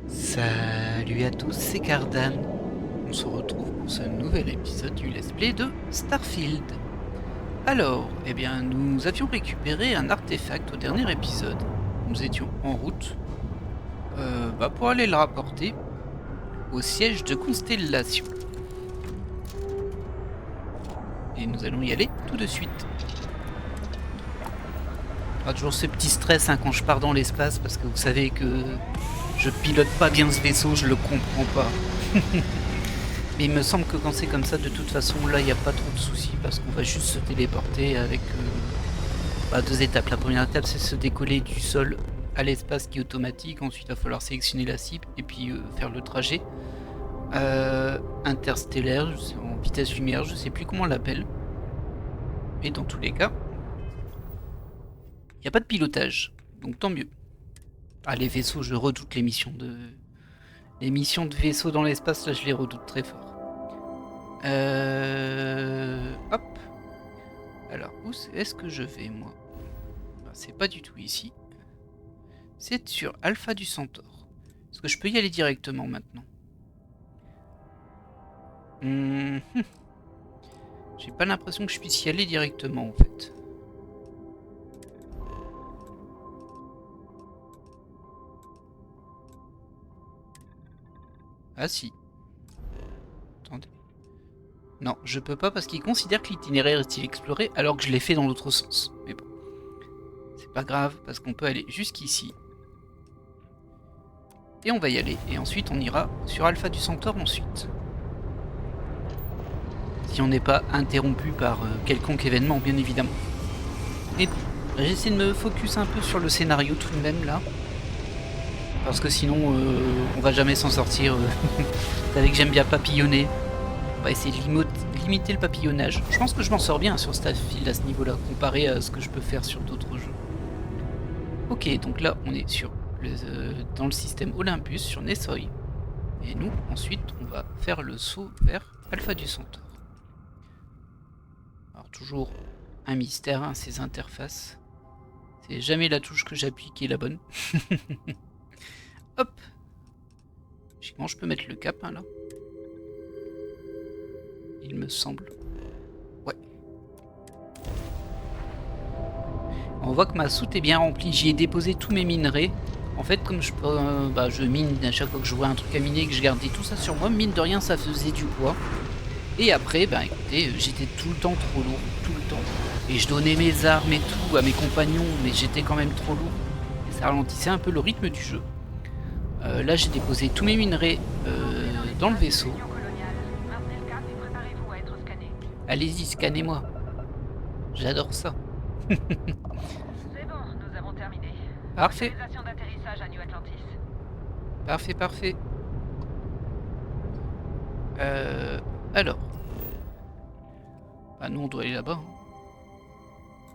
Salut à tous, c'est Cardan. On se retrouve pour ce nouvel épisode du Let's Play de Starfield. Alors, nous avions récupéré un artefact au dernier épisode. Nous étions en route pour aller le rapporter au siège de Constellation. Et nous allons y aller tout de suite. Toujours ce petit stress quand je pars dans l'espace, parce que vous savez que je pilote pas bien ce vaisseau, je le comprends pas. Mais il me semble que quand c'est comme ça, de toute façon, là, il n'y a pas trop de soucis, parce qu'on va juste se téléporter avec deux étapes. La première étape, c'est se décoller du sol à l'espace qui est automatique. Ensuite, il va falloir sélectionner la cible et puis faire le trajet interstellaire, en vitesse lumière, je sais plus comment on l'appelle. Mais dans tous les cas, il n'y a pas de pilotage, donc tant mieux. Les vaisseaux, je redoute les missions de vaisseaux dans l'espace, là je les redoute très fort. Hop. Alors, où est-ce que je vais, moi? C'est pas du tout ici. C'est sur Alpha du Centaure. Est-ce que je peux y aller directement maintenant? J'ai pas l'impression que je puisse y aller directement, en fait. Ah si. Attendez. Non, je peux pas parce qu'il considère que l'itinéraire est exploré alors que je l'ai fait dans l'autre sens. Mais bon. C'est pas grave parce qu'on peut aller jusqu'ici. Et on va y aller. Et ensuite on ira sur Alpha du Centaure ensuite. Si on n'est pas interrompu par quelconque événement, bien évidemment. Et bon, j'essaie de me focus un peu sur le scénario tout de même là. Parce que sinon on va jamais s'en sortir. Vous savez que j'aime bien papillonner. On va essayer de limiter le papillonnage. Je pense que je m'en sors bien sur Starfield à ce niveau-là, comparé à ce que je peux faire sur d'autres jeux. Ok, donc là on est sur dans le système Olympus, sur Nesoi. Et nous, ensuite, on va faire le saut vers Alpha du Centaure. Alors toujours un mystère, ces interfaces. C'est jamais la touche que j'appuie qui est la bonne. Hop. Logiquement, je peux mettre le cap, là. Il me semble. Ouais. On voit que ma soute est bien remplie. J'y ai déposé tous mes minerais. En fait, comme je mine à chaque fois que je vois un truc à miner et que je gardais tout ça sur moi, mine de rien, ça faisait du poids. Et après, écoutez, j'étais tout le temps trop lourd, tout le temps. Et je donnais mes armes et tout à mes compagnons, mais j'étais quand même trop lourd. Et ça ralentissait un peu le rythme du jeu. Là, j'ai déposé tous mes minerais dans le vaisseau. Allez-y, scannez-moi. J'adore ça. C'est bon, nous avons terminé. Parfait. Autorisation d'atterrissage à New Atlantis. Parfait. Alors. Nous, on doit aller là-bas.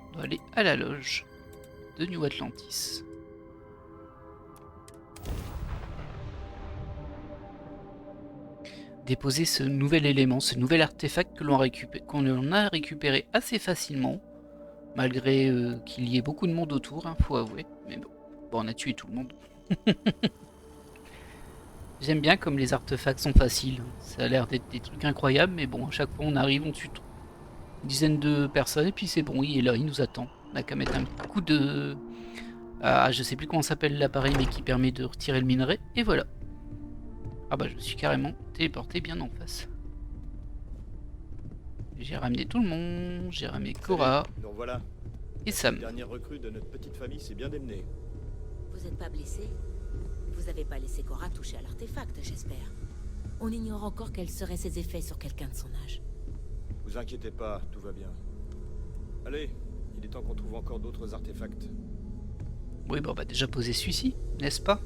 On doit aller à la loge de New Atlantis. Déposer ce nouvel élément, ce nouvel artefact qu'on a récupéré assez facilement, malgré qu'il y ait beaucoup de monde autour, faut avouer. Mais bon, on a tué tout le monde. J'aime bien comme les artefacts sont faciles. Ça a l'air d'être des trucs incroyables, mais bon, à chaque fois on arrive, on tue une dizaine de personnes, et puis c'est bon, il est là, il nous attend. On n'a qu'à mettre un coup de... je sais plus comment s'appelle l'appareil, mais qui permet de retirer le minerai, et voilà. Je me suis carrément téléporté bien en face. J'ai ramené tout le monde, j'ai ramené Cora. Donc voilà. Et Sam. La dernière recrue de notre petite famille s'est bien démenée. Vous n'êtes pas blessé? Vous n'avez pas laissé Cora toucher à l'artefact, j'espère. On ignore encore quels seraient ses effets sur quelqu'un de son âge. Vous inquiétez pas, tout va bien. Allez, il est temps qu'on trouve encore d'autres artefacts. Oui, on va déjà poser celui-ci, n'est-ce pas?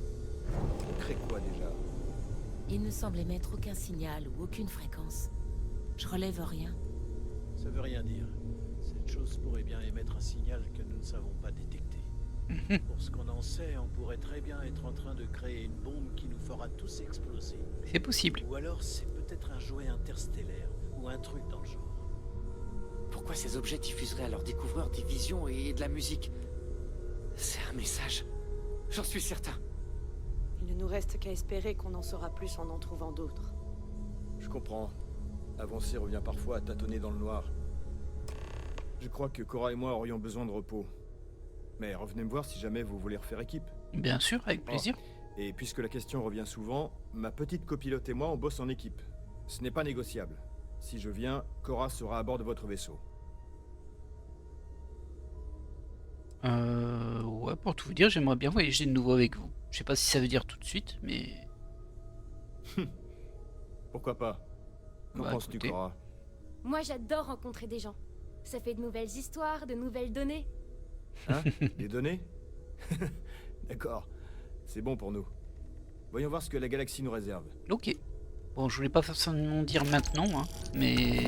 On crée quoi déjà? Il ne semble émettre aucun signal ou aucune fréquence. Je relève rien. Ça veut rien dire. Cette chose pourrait bien émettre un signal que nous ne savons pas détecter. Pour ce qu'on en sait, on pourrait très bien être en train de créer une bombe qui nous fera tous exploser. C'est possible. Ou alors c'est peut-être un jouet interstellaire, ou un truc dans le genre. Pourquoi ces objets diffuseraient à leurs découvreurs des visions et de la musique? C'est un message. J'en suis certain. Il ne nous reste qu'à espérer qu'on en saura plus en trouvant d'autres. Je comprends. Avancer revient parfois à tâtonner dans le noir. Je crois que Cora et moi aurions besoin de repos. Mais revenez me voir si jamais vous voulez refaire équipe. Bien sûr, avec plaisir. Et puisque la question revient souvent, ma petite copilote et moi on bosse en équipe. Ce n'est pas négociable. Si je viens, Cora sera à bord de votre vaisseau. Ouais, pour tout vous dire, j'aimerais bien voyager de nouveau avec vous. Je sais pas si ça veut dire tout de suite, mais... Pourquoi pas? Qu'en Bah, penses-tu, écoutez. Cora? Moi, j'adore rencontrer des gens. Ça fait de nouvelles histoires, de nouvelles données. Hein? Des données? D'accord. C'est bon pour nous. Voyons voir ce que la galaxie nous réserve. Ok. Bon, je voulais pas forcément dire maintenant, hein, mais...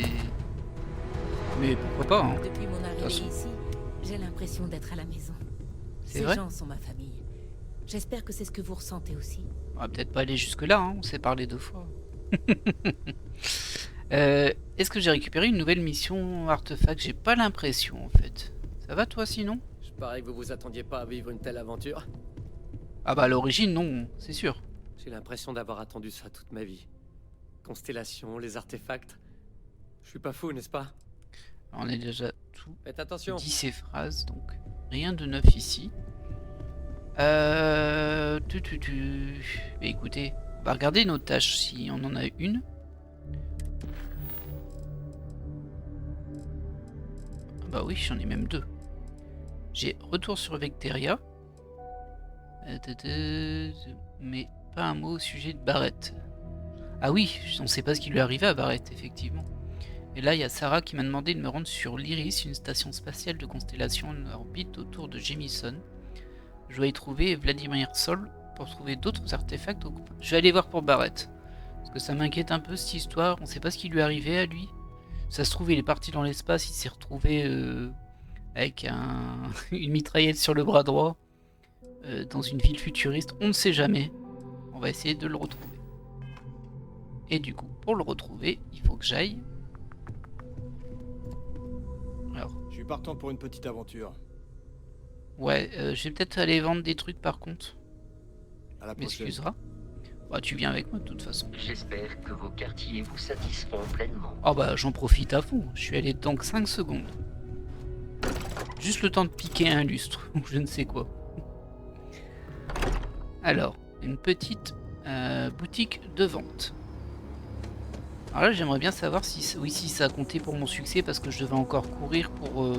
Mais pourquoi pas, hein. Depuis mon arrivée façon. ici, j'ai l'impression d'être à la maison. C'est Ces vrai? gens sont ma famille. J'espère que c'est ce que vous ressentez aussi. On va peut-être pas aller jusque-là, hein, on s'est parlé 2 fois. Est-ce que j'ai récupéré une nouvelle mission artefact? J'ai pas l'impression, en fait. Ça va, toi, sinon? Je parie que vous vous attendiez pas à vivre une telle aventure. Ah bah, à l'origine, non, c'est sûr. J'ai l'impression d'avoir attendu ça toute ma vie. Constellations, les artefacts. Je suis pas fou, n'est-ce pas? On est déjà tout Faites attention. dit ces phrases, donc rien de neuf ici. Mais écoutez, on va regarder nos tâches si on en a une. Ah bah oui, j'en ai même 2. J'ai retour sur Vecteria. Mais pas un mot au sujet de Barrett. Ah oui, on sait pas ce qui lui est arrivé à Barrett, effectivement. Et là, il y a Sarah qui m'a demandé de me rendre sur l'Iris, une station spatiale de constellation en orbite autour de Jemison. Je dois y trouver Vladimir Sol pour trouver d'autres artefacts. Donc, je vais aller voir pour Barrett. Parce que ça m'inquiète un peu cette histoire. On sait pas ce qui lui est arrivé à lui. Ça se trouve, il est parti dans l'espace, il s'est retrouvé avec une mitraillette sur le bras droit dans une ville futuriste. On ne sait jamais. On va essayer de le retrouver. Et du coup, pour le retrouver, il faut que j'aille. Alors, Je suis partant pour une petite aventure. ouais, je vais peut-être aller vendre des trucs par contre. À la prochaine. M'excuseras. Bah, tu viens avec moi de toute façon. J'espère que vos quartiers vous satisferont pleinement. Oh bah, j'en profite à fond. Je suis allé dedans que 5 secondes. Juste le temps de piquer un lustre, ou je ne sais quoi. Alors, une petite boutique de vente. Alors là, j'aimerais bien savoir si, oui, si ça a compté pour mon succès, parce que je devais encore courir pour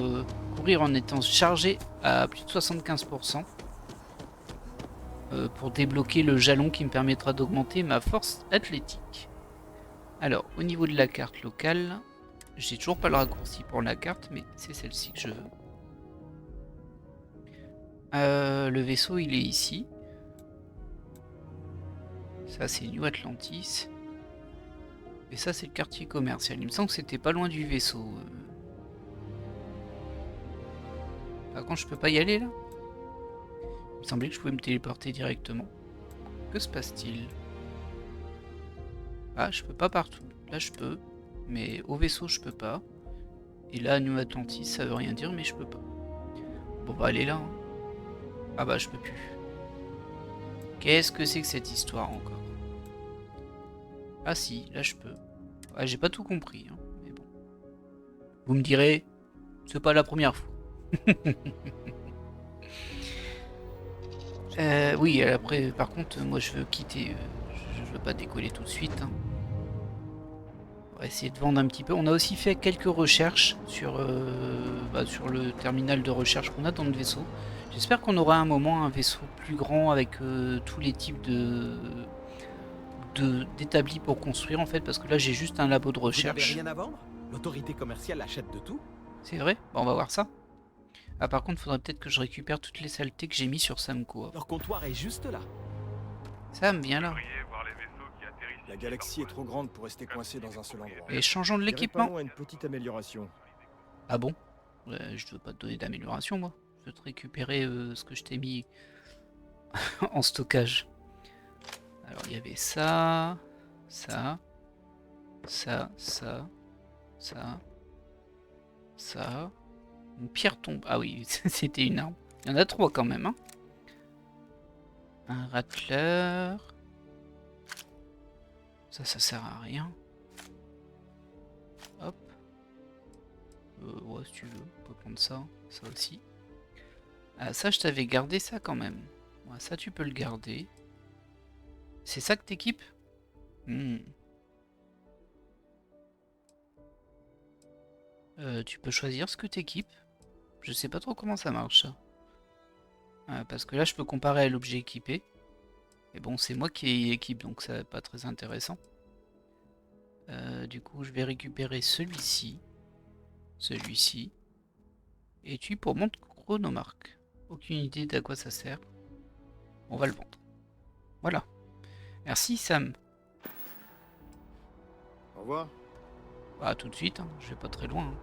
courir en étant chargé à plus de 75%. Pour débloquer le jalon qui me permettra d'augmenter ma force athlétique. Alors, au niveau de la carte locale, j'ai toujours pas le raccourci pour la carte, mais c'est celle-ci que je veux. Le vaisseau, il est ici. Ça, c'est New Atlantis. Et ça, c'est le quartier commercial. Il me semble que c'était pas loin du vaisseau. Par contre, je peux pas y aller, là? Il me semblait que je pouvais me téléporter directement. Que se passe-t-il? Ah, je peux pas partout. Là, je peux. Mais au vaisseau, je peux pas. Et là, à New Atlantis, ça veut rien dire, mais je peux pas. Bon, bah, elle est là. Hein. Ah bah, je peux plus. Qu'est-ce que c'est que cette histoire, encore? Ah si, là, je peux. Ah, j'ai pas tout compris. Hein, mais bon. Vous me direz, c'est pas la première fois. Oui, après, par contre, moi je veux quitter, je veux pas décoller tout de suite. Hein. On va essayer de vendre un petit peu. On a aussi fait quelques recherches sur le terminal de recherche qu'on a dans le vaisseau. J'espère qu'on aura à un moment un vaisseau plus grand avec tous les types d'établis pour construire en fait, parce que là j'ai juste un labo de Vous n'avez recherche. rien à vendre? L'autorité commerciale achète de tout. C'est vrai? Bon, on va voir ça. Ah, par contre, faudrait peut-être que je récupère toutes les saletés que j'ai mis sur Samco. Leur comptoir est juste là. Sam, viens là. La galaxie est trop grande pour rester coincée dans un seul endroit. Et changeons de J'irai pas l'équipement. loin à une petite amélioration. Ah bon? Je veux pas te donner d'amélioration, moi. Je veux te récupérer ce que je t'ai mis en stockage. Alors, il y avait ça, ça, ça, ça, ça, ça. Une pierre tombe. Ah oui, c'était une arme. Il y en a 3 quand même, hein. Un Rattler. Ça sert à rien. Hop. Ouais, si tu veux, on peut prendre ça. Ça aussi. Ah, ça, je t'avais gardé ça quand même. Ouais, ça, tu peux le garder. C'est ça que t'équipes? Tu peux choisir ce que t'équipes. Je sais pas trop comment ça marche, ça. Parce que là, je peux comparer à l'objet équipé. Et bon, c'est moi qui équipe, donc ça va pas très intéressant. Du coup, je vais récupérer celui-ci. Celui-ci. Et tu pour montre chronomarque. Aucune idée d'à quoi ça sert. On va le vendre. Voilà. Merci Sam. Au revoir. Bah tout de suite, hein. Je vais pas très loin. Hein.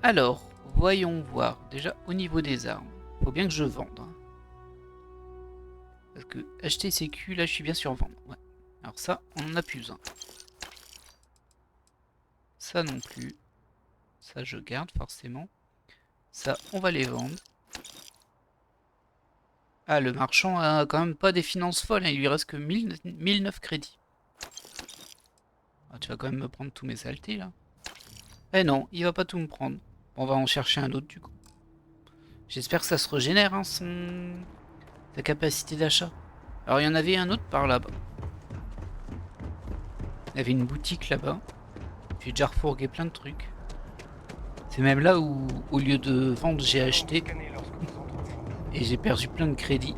Alors, voyons voir. Déjà, au niveau des armes. Faut bien que je vende. Hein. Parce que acheter CQ, là je suis bien sur vendre. Ouais. Alors ça, on en a plus besoin. Ça non plus. Ça je garde forcément. Ça, on va les vendre. Ah, le marchand a quand même pas des finances folles. Hein. Il lui reste que 1009 crédits. Ah, tu vas quand même me prendre tous mes saletés là. Eh non, il va pas tout me prendre. On va en chercher un autre du coup. J'espère que ça se régénère, hein, sa capacité d'achat. Alors il y en avait un autre par là-bas. Il y avait une boutique là-bas. J'ai déjà refourgué plein de trucs. C'est même là où, au lieu de vendre, j'ai acheté. Et j'ai perdu plein de crédits.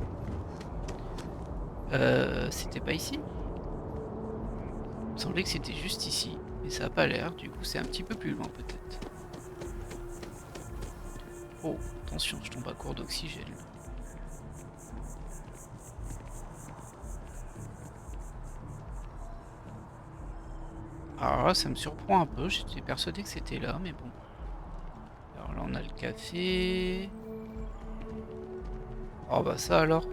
C'était pas ici? Il me semblait que c'était juste ici. Mais ça a pas l'air, du coup c'est un petit peu plus loin peut-être. Oh, attention, je tombe à court d'oxygène. Alors là, ça me surprend un peu, j'étais persuadé que c'était là, mais bon. Alors là, on a le café. Oh bah ça alors.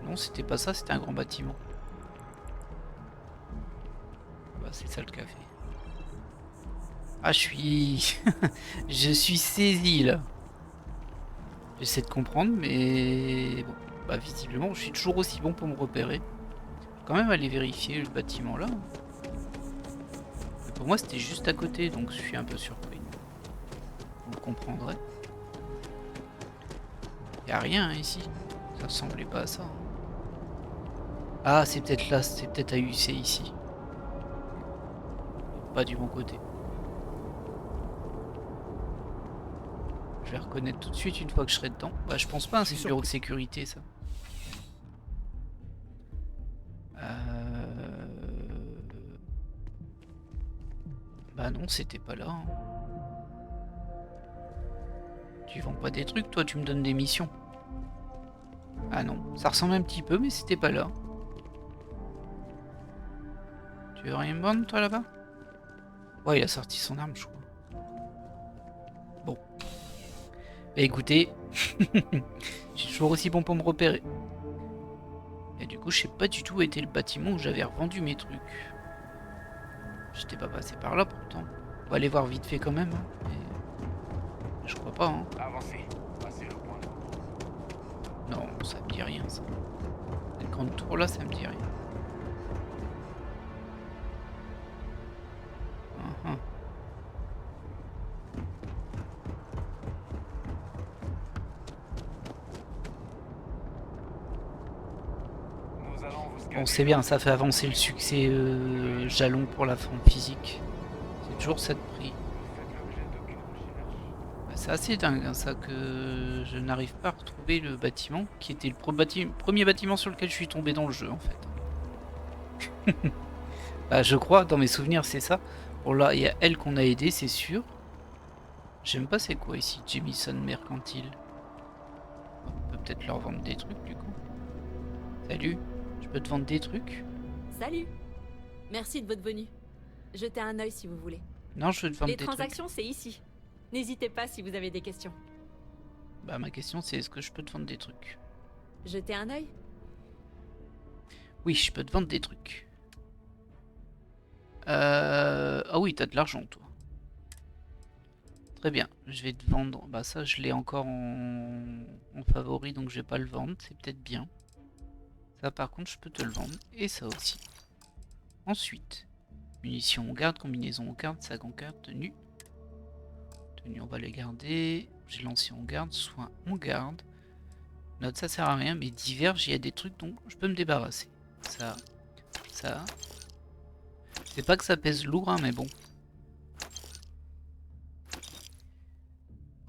Non, c'était pas ça, c'était un grand bâtiment. Bah c'est ça le café. Ah, je suis... je suis saisi là. J'essaie de comprendre, mais... Bon, bah visiblement, je suis toujours aussi bon pour me repérer. Je vais quand même aller vérifier le bâtiment là. Mais pour moi, c'était juste à côté, donc je suis un peu surpris. Vous le comprendrez. Y a rien hein, ici. Ça ressemblait pas à ça. Hein. Ah, c'est peut-être là, c'est peut-être à UC ici. Pas du bon côté. Je vais reconnaître tout de suite une fois que je serai dedans. Bah, je pense pas, hein, c'est le bureau de sécurité ça. Bah non, c'était pas là. Hein. Tu vends pas des trucs, toi, tu me donnes des missions. Ah non, ça ressemble un petit peu, mais c'était pas là. Tu veux rien me vendre, toi, là-bas? Ouais, il a sorti son arme, je crois. Bon. Bah écoutez, je suis toujours aussi bon pour me repérer. Et du coup, je sais pas du tout où était le bâtiment où j'avais revendu mes trucs. J'étais pas passé par là, pourtant. On va aller voir vite fait quand même. Hein. Mais... je crois pas, hein. Avancez. Passez le point. Non, ça me dit rien, ça. Cette grande tour là, ça me dit rien. Bon, c'est bien, ça fait avancer le succès jalon pour la forme physique. C'est toujours ça de prix. Bah, c'est assez dingue hein, ça que je n'arrive pas à retrouver le bâtiment qui était le premier bâtiment sur lequel je suis tombé dans le jeu en fait. Bah, je crois, dans mes souvenirs, c'est ça. Bon, là, il y a elle qu'on a aidé, c'est sûr. J'aime pas c'est quoi ici, Jamison Mercantile. On peut peut-être leur vendre des trucs du coup. Salut. Je peux te vendre des trucs? Salut. Merci de votre venue. Jetez un œil si vous voulez. Non, je veux te vendre des trucs. Les transactions, c'est ici. N'hésitez pas si vous avez des questions. Bah ma question c'est est-ce que je peux te vendre des trucs? Jetez un œil? Oui, je peux te vendre des trucs. Ah oui, t'as de l'argent toi. Très bien, je vais te vendre. Bah ça je l'ai encore en favori donc je vais pas le vendre, c'est peut-être bien. Ça par contre je peux te le vendre et ça aussi. Ensuite, munitions on garde, combinaison on garde, sac on garde, tenue. Tenue on va les garder, j'ai lancé on garde, soin on garde. Note ça sert à rien mais diverges il y a des trucs dont je peux me débarrasser. Ça, ça. C'est pas que ça pèse lourd hein, mais bon.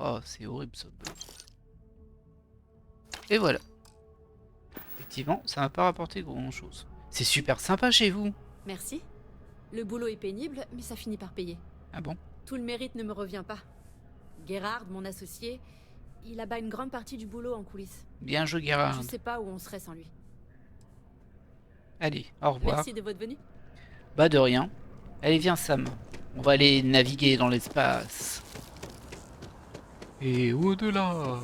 Oh, c'est horrible ça. Et voilà. Effectivement, ça m'a pas rapporté grand chose. C'est super sympa chez vous. Merci. Le boulot est pénible, mais ça finit par payer. Ah bon? Tout le mérite ne me revient pas. Gerhard, mon associé, il abat une grande partie du boulot en coulisses. Bien joué, Gerhard. Je sais pas où on serait sans lui. Allez, au revoir. Merci de votre venue. Bah de rien. Allez, viens Sam. On va aller naviguer dans l'espace. Et au-delà.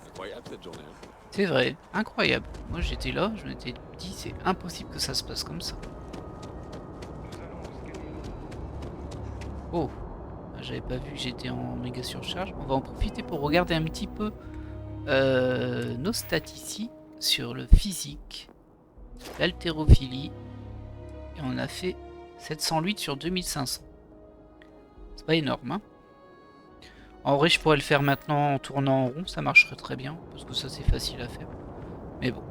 Incroyable cette journée. C'est vrai, incroyable. Moi j'étais là, je m'étais dit c'est impossible que ça se passe comme ça. Oh, j'avais pas vu, j'étais en méga surcharge. On va en profiter pour regarder un petit peu nos stats ici sur le physique, l'haltérophilie. Et on a fait 708 sur 2500. C'est pas énorme, hein. En vrai, je pourrais le faire maintenant en tournant en rond, ça marcherait très bien, parce que ça c'est facile à faire. Mais bon,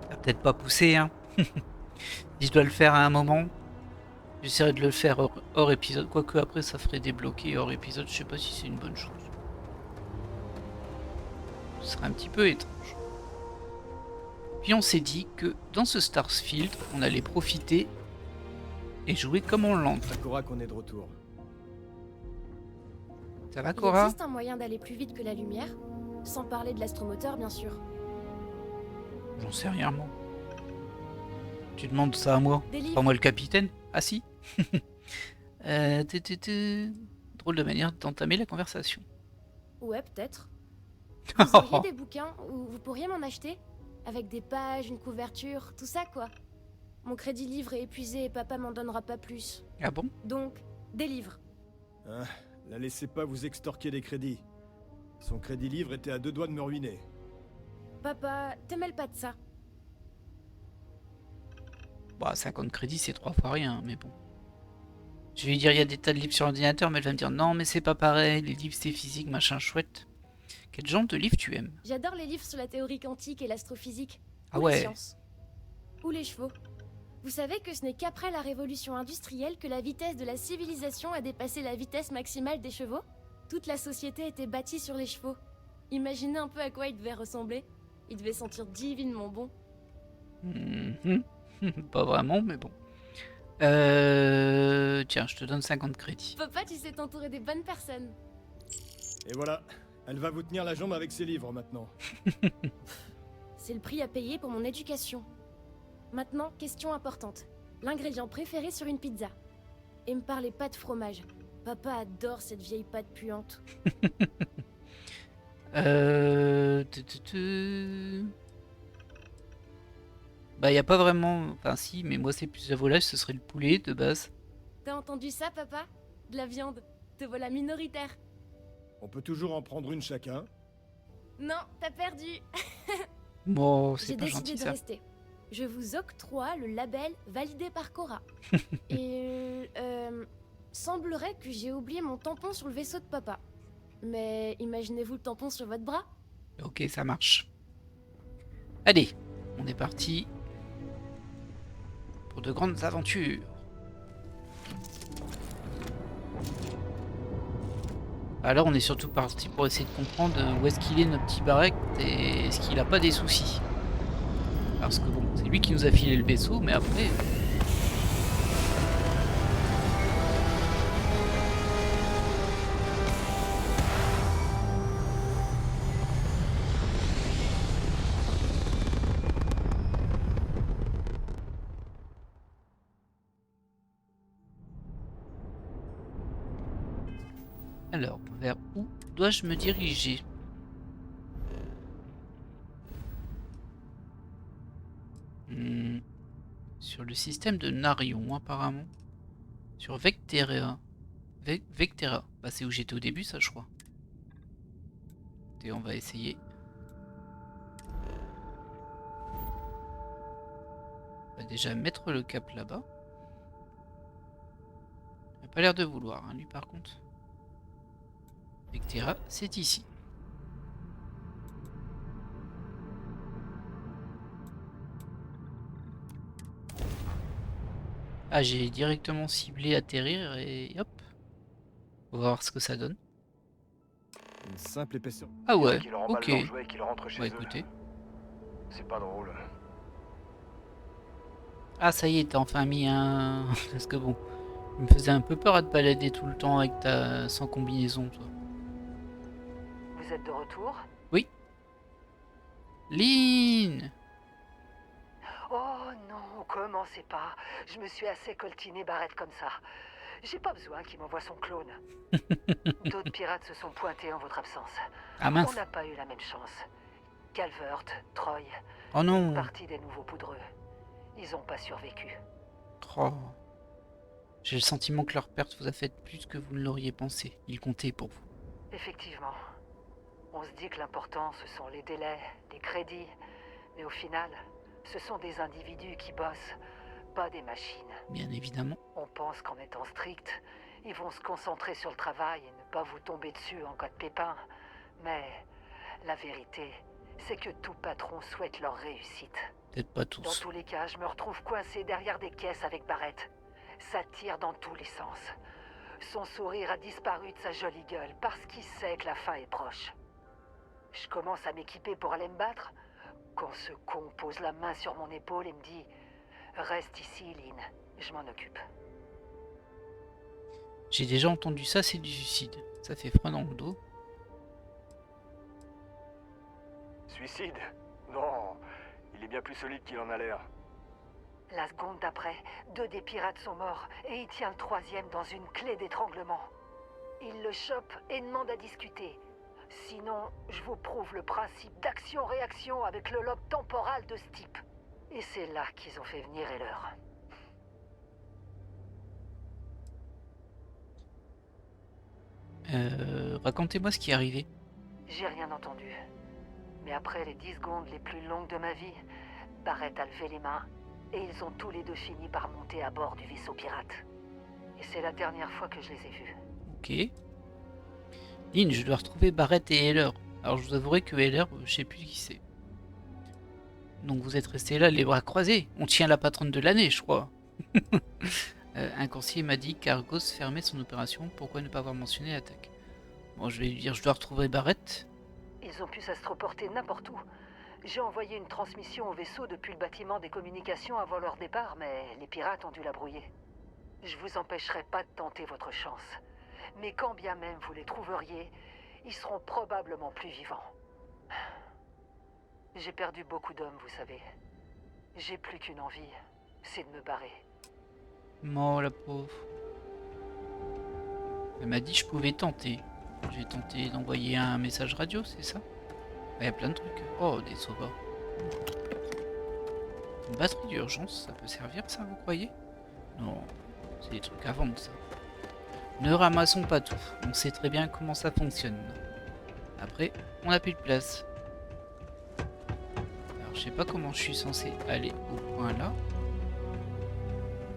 ça va peut-être pas pousser, hein. Si je dois le faire à un moment, j'essaierai de le faire hors épisode, quoique après ça ferait débloquer hors épisode, je sais pas si c'est une bonne chose. Ce serait un petit peu étrange. Puis on s'est dit que dans ce Starfield, on allait profiter et jouer comme on l'entend. Cora qu'on est de retour. Ça va, Il Cora? existe un moyen d'aller plus vite que la lumière, sans parler de l'astromoteur, bien sûr. J'en sais rien, moi. Tu demandes ça à moi? Des livres. Pas moi le capitaine? Ah si. Drôle de manière d'entamer la conversation. Ouais, peut-être. Vous auriez des bouquins ou vous pourriez m'en acheter? Avec des pages, une couverture, tout ça, quoi. Mon crédit livre est épuisé et papa m'en donnera pas plus. Ah bon? Donc, des livres. Hein, la laissez pas vous extorquer des crédits. Son crédit livre était à 2 doigts de me ruiner. Papa, te mêle pas de ça. Bah 50 crédits c'est 3 fois rien, mais bon. Je vais lui dire il y a des tas de livres sur l'ordinateur, mais elle va me dire non mais c'est pas pareil, les livres c'est physique, machin chouette. Quel genre de livre tu aimes? J'adore les livres sur la théorie quantique et l'astrophysique. Ah ou ouais. les sciences. Ou les chevaux. Vous savez que ce n'est qu'après la révolution industrielle que la vitesse de la civilisation a dépassé la vitesse maximale des chevaux? Toute la société était bâtie sur les chevaux. Imaginez un peu à quoi il devait ressembler. Il devait sentir divinement bon. Pas vraiment, mais bon. Tiens, je te donne 50 crédits. Papa, tu sais t'entourer des bonnes personnes. Et voilà, elle va vous tenir la jambe avec ses livres maintenant. C'est le prix à payer pour mon éducation. Maintenant, question importante. L'ingrédient préféré sur une pizza. Et me parlez pas de fromage. Papa adore cette vieille pâte puante. Bah y a pas vraiment... Enfin si, mais moi c'est plus à volaille, ce serait le poulet de base. T'as entendu ça, papa? De la viande. Te voilà minoritaire. On peut toujours en prendre une chacun. Non, t'as perdu. Bon, J'ai c'est pas décidé gentil de ça. rester. Je vous octroie le label validé par Cora. Et semblerait que j'ai oublié mon tampon sur le vaisseau de papa. Mais imaginez-vous le tampon sur votre bras? Ok, ça marche. Allez, on est parti pour de grandes aventures. Alors on est surtout parti pour essayer de comprendre où est-ce qu'il est notre petit Barrett et est-ce qu'il a pas des soucis. Parce que bon, c'est lui qui nous a filé le vaisseau, mais après... Alors, vers où dois-je me diriger? Sur le système de Narion, apparemment. Sur Vectera. Vectera. Bah c'est où j'étais au début ça je crois. Et on va essayer. On va déjà mettre le cap là-bas. Il n'a pas l'air de vouloir, hein, lui par contre. Vectera, c'est ici. Ah, j'ai directement ciblé atterrir et hop. On va voir ce que ça donne. Une simple épaisseur. Ah ouais, Qu'il remballe ok. leurs jouets et qu'ils rentrent chez Bah eux. écoutez. C'est pas drôle. Ah ça y est, t'as enfin mis un... Parce que bon, il me faisait un peu peur à te balader tout le temps avec ta... sans combinaison, toi. Vous êtes de retour? Oui. Lynn! Oh non, commencez pas. Je me suis assez coltiné Barrett comme ça. J'ai pas besoin qu'il m'envoie son clone. D'autres pirates se sont pointés en votre absence. Ah mince. On n'a pas eu la même chance. Calvert, Troy, Oh non. partie des nouveaux poudreux. Ils ont pas survécu. Oh. J'ai le sentiment que leur perte vous a fait plus que vous ne l'auriez pensé. Ils comptaient pour vous. Effectivement. On se dit que l'important, ce sont les délais, les crédits. Mais au final, ce sont des individus qui bossent, pas des machines. Bien évidemment. On pense qu'en étant strict, ils vont se concentrer sur le travail et ne pas vous tomber dessus en cas de pépin. Mais la vérité, c'est que tout patron souhaite leur réussite. Peut-être pas Dans tous. tous les cas, je me retrouve coincé derrière des caisses avec Barrett. Ça tire dans tous les sens. Son sourire a disparu de sa jolie gueule parce qu'il sait que la fin est proche. Je commence à m'équiper pour aller me battre quand ce con pose la main sur mon épaule et me dit « Reste ici, Lynn, je m'en occupe. » J'ai déjà entendu ça, c'est du suicide. Ça fait froid dans le dos. Suicide? Non, il est bien plus solide qu'il en a l'air. La seconde d'après, 2 des pirates sont morts et il tient le 3e dans une clé d'étranglement. Il le chope et demande à discuter. Sinon, je vous prouve le principe d'action-réaction avec le lobe temporal de ce type. Et c'est là qu'ils ont fait venir Heller. Racontez-moi ce qui est arrivé. J'ai rien entendu. Mais après les 10 secondes les plus longues de ma vie, Barrett a levé les mains et ils ont tous les deux fini par monter à bord du vaisseau pirate. Et c'est la dernière fois que je les ai vus. Ok. Lynn, je dois retrouver Barrett et Heller. Alors je vous avouerai que Heller, je sais plus qui c'est. Donc vous êtes resté là les bras croisés. On tient la patronne de l'année, je crois. Un conseiller m'a dit qu'Argos fermait son opération. Pourquoi ne pas avoir mentionné l'attaque? Bon, je vais lui dire, je dois retrouver Barrett. Ils ont pu s'astroporter n'importe où. J'ai envoyé une transmission au vaisseau depuis le bâtiment des communications avant leur départ, mais les pirates ont dû la brouiller. Je vous empêcherai pas de tenter votre chance. Mais quand bien même vous les trouveriez, ils seront probablement plus vivants. J'ai perdu beaucoup d'hommes, vous savez. J'ai plus qu'une envie, c'est de me barrer. Oh la pauvre. Elle m'a dit que je pouvais tenter. J'ai tenté d'envoyer un message radio, c'est ça? Il y a plein de trucs. Oh, des sauveurs. Une batterie d'urgence, ça peut servir ça, vous croyez? Non, c'est des trucs à vendre ça. Ne ramassons pas tout, on sait très bien comment ça fonctionne. Après, on n'a plus de place. Alors je sais pas comment je suis censé aller au point là.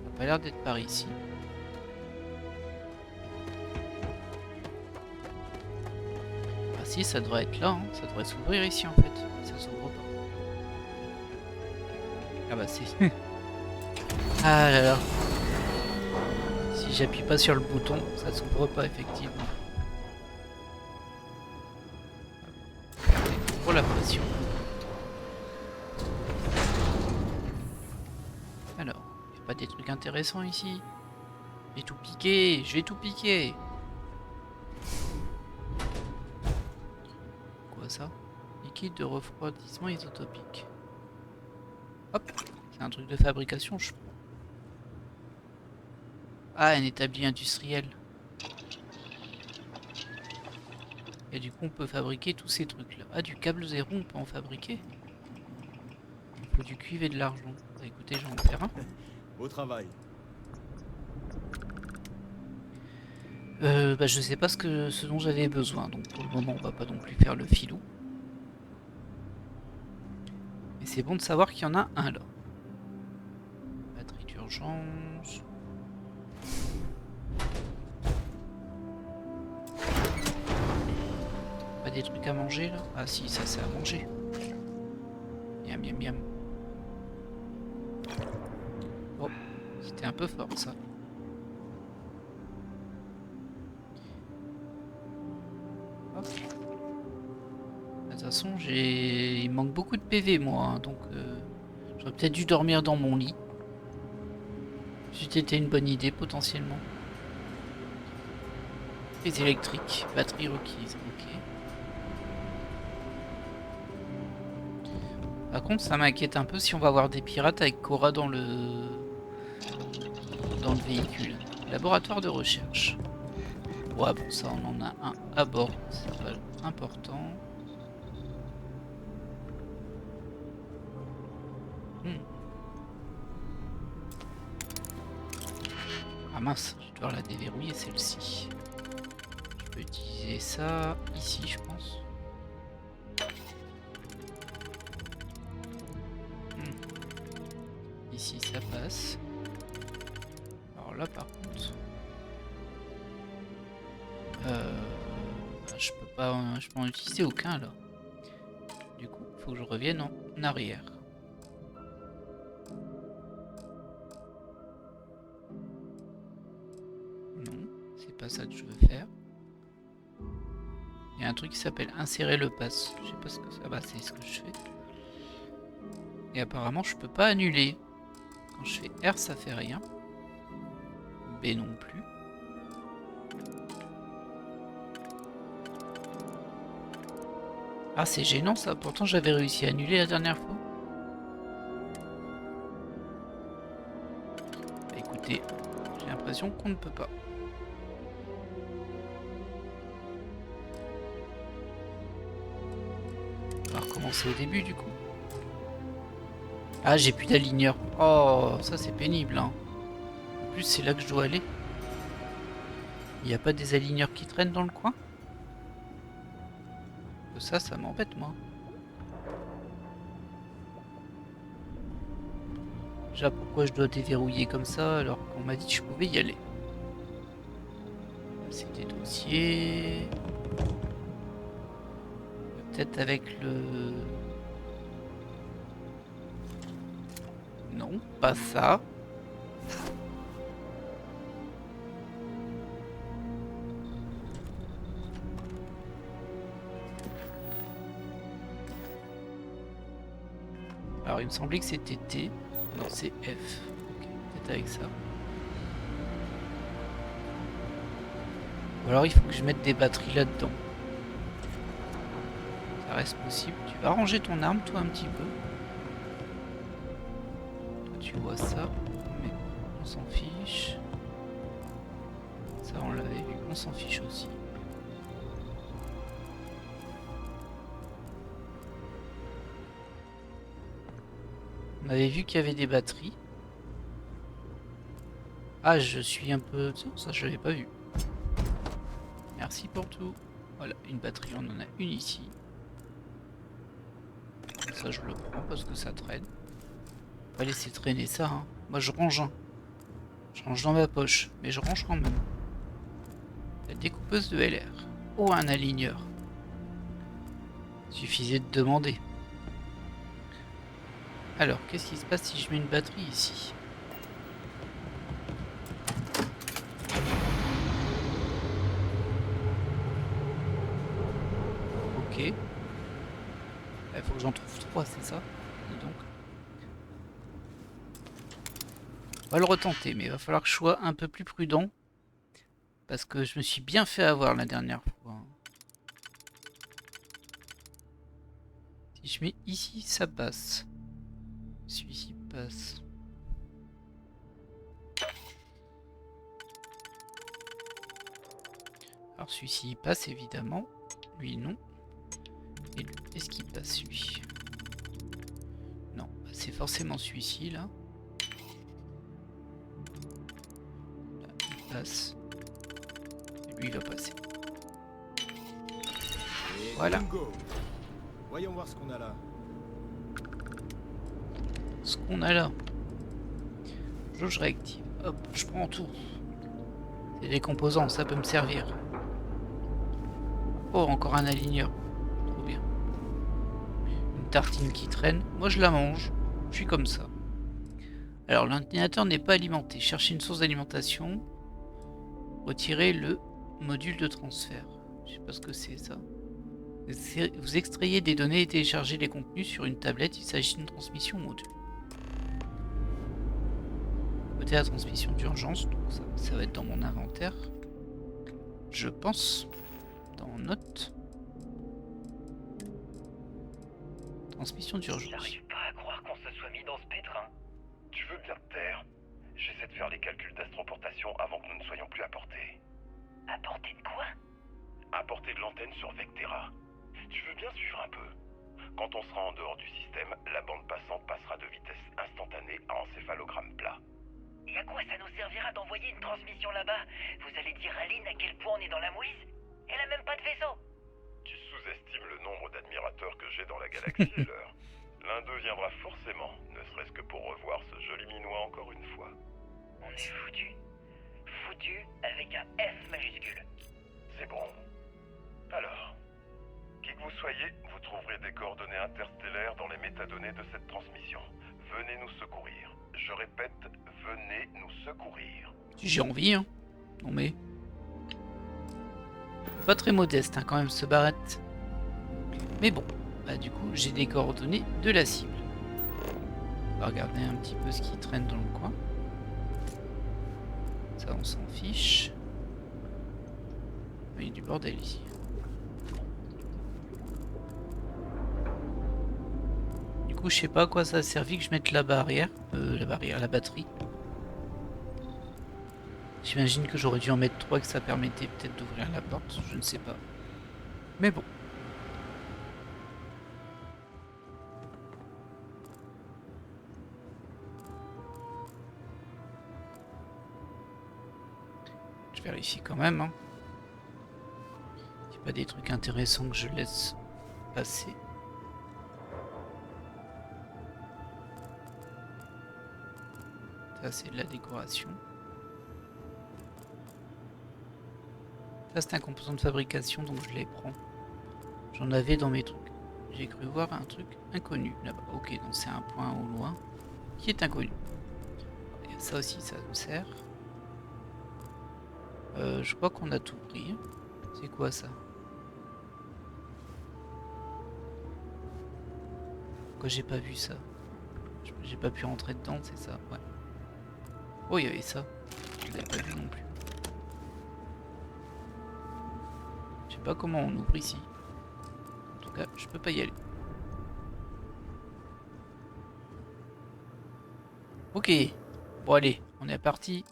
Ça n'a pas l'air d'être par ici. Ah si, ça devrait être là, hein. Ça devrait s'ouvrir ici en fait. Ça s'ouvre pas. Ah bah c'est... Ah là là. Si j'appuie pas sur le bouton, ça s'ouvre pas effectivement. Pour la pression. Alors, y a pas des trucs intéressants ici? Je vais tout piquer, je vais tout piquer. Quoi ça? Liquide de refroidissement isotopique. Hop, c'est un truc de fabrication, je crois. Ah, un établi industriel. Et du coup, on peut fabriquer tous ces trucs-là. Ah, du câble zéro, on peut en fabriquer. Il faut du cuivre et de l'argent. Bah, écoutez, j'en vais en faire un. Au travail. Bah, je sais pas ce dont j'avais besoin, donc pour le moment on va pas non plus faire le filou. Mais c'est bon de savoir qu'il y en a un là. Batterie d'urgence. Pas des trucs à manger là? Ah si, ça c'est à manger. Miam miam miam. Oh, c'était un peu fort ça. Hop. De toute façon, il me manque beaucoup de PV moi, hein, donc j'aurais peut-être dû dormir dans mon lit. C'était une bonne idée potentiellement. Les électriques, batterie requise, ok. Par contre, ça m'inquiète un peu si on va avoir des pirates avec Cora dans le véhicule. Laboratoire de recherche. Ouais, bon, ça, on en a un à bord, c'est pas important. Ah mince, je vais devoir la déverrouiller celle-ci. Je peux utiliser ça ici, je pense. Ici, ça passe. Alors là, par contre, je peux pas en utiliser aucun là. Du coup, il faut que je revienne en arrière. Non, c'est pas ça que je veux faire. Il y a un truc qui s'appelle insérer le pass. Je sais pas ce que c'est. Ah bah c'est ce que je fais. Et apparemment je peux pas annuler. Quand je fais R ça fait rien. B non plus. Ah c'est gênant ça. Pourtant j'avais réussi à annuler la dernière fois. Bah, écoutez, j'ai l'impression qu'on ne peut pas. On va recommencer au début du coup. Ah j'ai plus d'aligneur. Oh ça c'est pénible hein. En plus c'est là que je dois aller. Il n'y a pas des aligneurs qui traînent dans le coin? Ça m'embête moi. Déjà pourquoi je dois déverrouiller comme ça alors qu'on m'a dit que je pouvais y aller. C'est des dossiers. Peut-être avec le... Non, pas ça. Alors il me semblait que c'était T. Non, c'est F. Ok, peut-être avec ça. Ou alors il faut que je mette des batteries là-dedans. Ça reste possible. Tu vas ranger ton arme toi un petit peu. Toi tu vois ça. Mais on s'en fiche. Ça on l'avait vu. On s'en fiche aussi. On avait vu qu'il y avait des batteries. Ah, je suis un peu... Ça, je l'avais pas vu. Merci pour tout. Voilà, une batterie, on en a une ici. Ça, je le prends parce que ça traîne. Pas laisser traîner ça, hein. Moi, je range un. Je range dans ma poche, mais je range quand même. La découpeuse de LR. Oh, un aligneur. Suffisait de demander. Alors, qu'est-ce qui se passe si je mets une batterie ici? Ok. Il faut que j'en trouve 3, c'est ça? Et donc... On va le retenter, mais il va falloir que je sois un peu plus prudent. Parce que je me suis bien fait avoir la dernière fois. Si je mets ici, ça passe. Celui-ci passe. Alors celui-ci passe évidemment. Lui non. Et lui, est-ce qu'il passe lui? Non, c'est forcément celui-ci là. Là, il passe. Lui, il va passer. Et Voilà. bingo. Voyons voir ce qu'on a là. Ce qu'on a là. Jauge réactive. Hop, je prends tout. C'est des composants, ça peut me servir. Oh, encore un aligneur. Trop bien. Une tartine qui traîne. Moi, je la mange. Je suis comme ça. Alors, l'ordinateur n'est pas alimenté. Cherchez une source d'alimentation. Retirez le module de transfert. Je sais pas ce que c'est, ça. Vous extrayez des données et téléchargez les contenus sur une tablette. Il s'agit d'une transmission module. Côté la transmission d'urgence, donc ça va être dans mon inventaire. Je pense. Dans notes. Transmission d'urgence. J'arrive pas à croire qu'on se soit mis dans ce pétrin. Tu veux bien te taire? J'essaie de faire les calculs d'astroportation avant que nous ne soyons plus à portée. À portée de quoi? À portée de l'antenne sur Vectera. Tu veux bien suivre un peu? Quand on sera en dehors du système, la bande passante passera de vitesse instantanée à encéphalogramme plat. Et à quoi ça nous servira d'envoyer une transmission là-bas? Vous allez dire à Lynn à quel point on est dans la mouise? Elle a même pas de vaisseau. Tu sous-estimes le nombre d'admirateurs que j'ai dans la galaxie, alors. L'un d'eux viendra forcément, ne serait-ce que pour revoir ce joli minois encore une fois. On est foutu. Foutu avec un F majuscule. C'est bon. Alors, qui que vous soyez, vous trouverez des coordonnées interstellaires dans les métadonnées de cette transmission. Venez nous secourir. Je répète, venez nous secourir. Si j'ai envie, hein. Non mais... Pas très modeste, hein, quand même, ce Barrett. Mais bon, bah du coup, j'ai des coordonnées de la cible. On va regarder un petit peu ce qui traîne dans le coin. Ça, on s'en fiche. Il y a du bordel ici. Du coup, je sais pas à quoi ça a servi que je mette la batterie. J'imagine que j'aurais dû en mettre 3 et que ça permettait peut-être d'ouvrir la porte, je ne sais pas. Mais bon. Je vérifie quand même. Hein. Il n'y a pas des trucs intéressants que je laisse passer. Ça, c'est de la décoration. Ça, c'est un composant de fabrication, donc je les prends. J'en avais dans mes trucs. J'ai cru voir un truc inconnu là-bas. Ok, donc c'est un point au loin qui est inconnu. Et ça aussi, ça me sert. Je crois qu'on a tout pris. C'est quoi ça? Pourquoi j'ai pas vu ça? J'ai pas pu rentrer dedans, c'est ça? Ouais. Oh, il y avait ça. Je l'avais pas vu non plus. Je sais pas comment on ouvre ici. En tout cas, je peux pas y aller. Ok. Bon, allez, on est parti.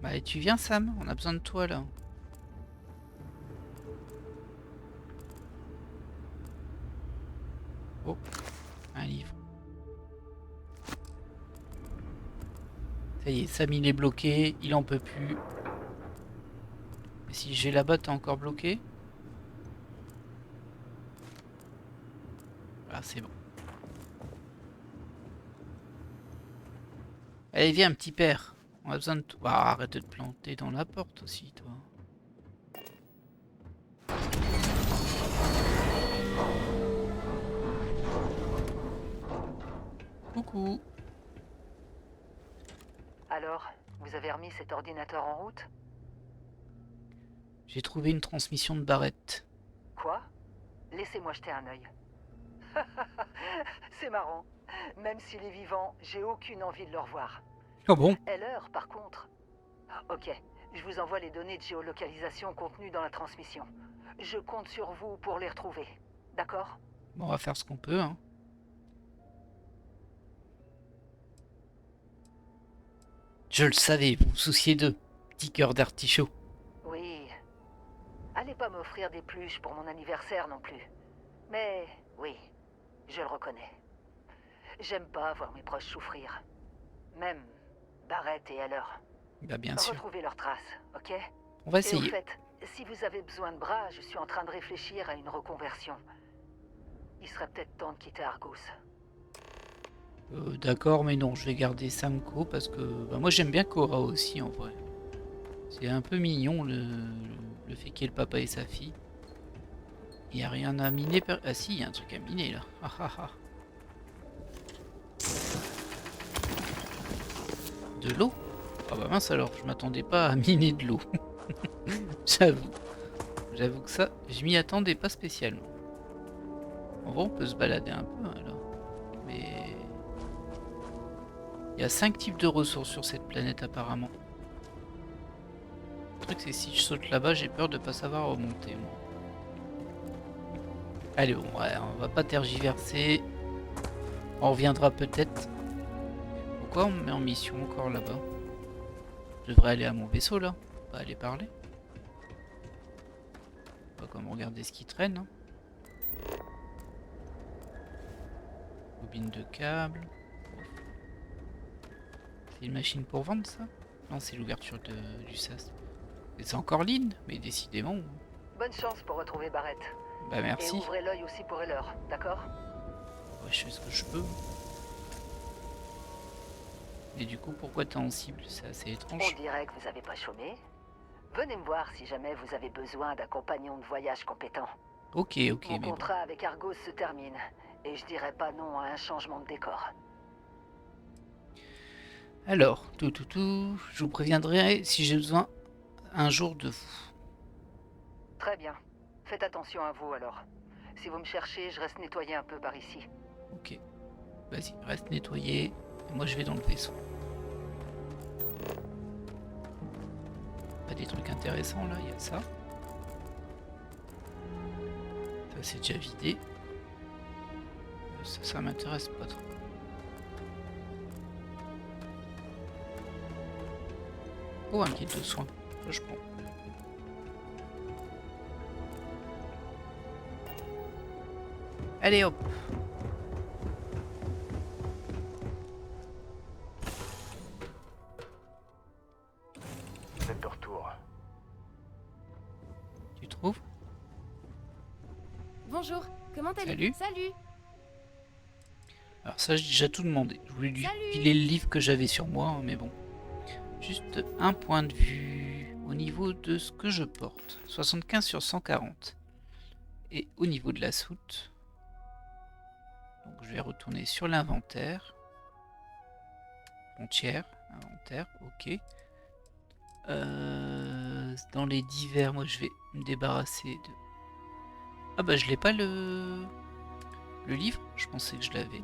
Bah, tu viens, Sam? On a besoin de toi, là. Oh, un livre. Ça y est, Sam il est bloqué, il en peut plus. Et si j'ai là-bas, t'es encore bloqué? Ah, c'est bon. Allez, viens, petit père. On a besoin de toi. Ah, arrête de te planter dans la porte aussi, toi. Coucou. Alors, vous avez remis cet ordinateur en route? J'ai trouvé une transmission de Barrett. Quoi? Laissez-moi jeter un œil. C'est marrant. Même s'il est vivant, j'ai aucune envie de le revoir. Oh bon? Heller, par contre. Ok, je vous envoie les données de géolocalisation contenues dans la transmission. Je compte sur vous pour les retrouver. D'accord? Bon, on va faire ce qu'on peut, hein. Je le savais, vous vous souciez d'eux. Petit cœur d'artichaut. Oui. Allez pas m'offrir des pluches pour mon anniversaire non plus. Mais oui, je le reconnais. J'aime pas voir mes proches souffrir. Même Barrett et Heller. Bah bien sûr. Retrouvez leurs traces, ok? On va Et au essayer. fait, si vous avez besoin de bras, je suis en train de réfléchir à une reconversion. Il serait peut-être temps de quitter Argus. D'accord, mais non, je vais garder Samco parce que bah, moi j'aime bien Cora aussi en vrai. C'est un peu mignon le fait qu'il y ait le papa et sa fille. Il n'y a rien à miner. Ah si, il y a un truc à miner là. Ah, ah, ah. De l'eau? Ah bah mince alors, je m'attendais pas à miner de l'eau. J'avoue. J'avoue que ça, je m'y attendais pas spécialement. En vrai, on peut se balader un peu hein, là. Mais... il y a 5 types de ressources sur cette planète apparemment. Le truc c'est si je saute là-bas, j'ai peur de pas savoir remonter moi. Allez bon, ouais, on va pas tergiverser. On reviendra peut-être. Pourquoi on me met en mission encore là-bas? Je devrais aller à mon vaisseau là, pas aller parler. Pas comme regarder ce qui traîne. Hein. Bobine de câble. C'est une machine pour vendre ça? Non, c'est l'ouverture du sas. Et c'est encore Lynn, mais décidément. Bonne chance pour retrouver Barrett. Bah merci. Et ouvrez l'œil aussi pour Heller, d'accord? Ouais, je fais ce que je peux. Et du coup, pourquoi t'es en cible? C'est assez étrange. On dirait que vous avez pas chômé. Venez me voir si jamais vous avez besoin d'un compagnon de voyage compétent. Ok, ok, Mon mais contrat avec Argus se termine, et je dirais pas non à un changement de décor. Alors, je vous préviendrai si j'ai besoin un jour de vous. Très bien. Faites attention à vous alors. Si vous me cherchez, je reste nettoyer un peu par ici. Ok. Vas-y, reste nettoyé. Et moi, je vais dans le vaisseau. Pas des trucs intéressants là, il y a ça. Ça, c'est déjà vidé. Ça m'intéresse pas trop. Oh, un kit de soins. Ça, je prends. Allez hop. Vous êtes de retour. Tu trouves? Bonjour, comment allez-vous? Salut. Salut. Alors ça, j'ai déjà tout demandé. Je voulais lui filer le livre que j'avais sur moi, hein, mais bon. Juste un point de vue au niveau de ce que je porte. 75 sur 140. Et au niveau de la soute... donc je vais retourner sur l'inventaire. Frontière, inventaire, ok. Dans les divers, moi je vais me débarrasser de... ah bah je l'ai pas le livre, je pensais que je l'avais.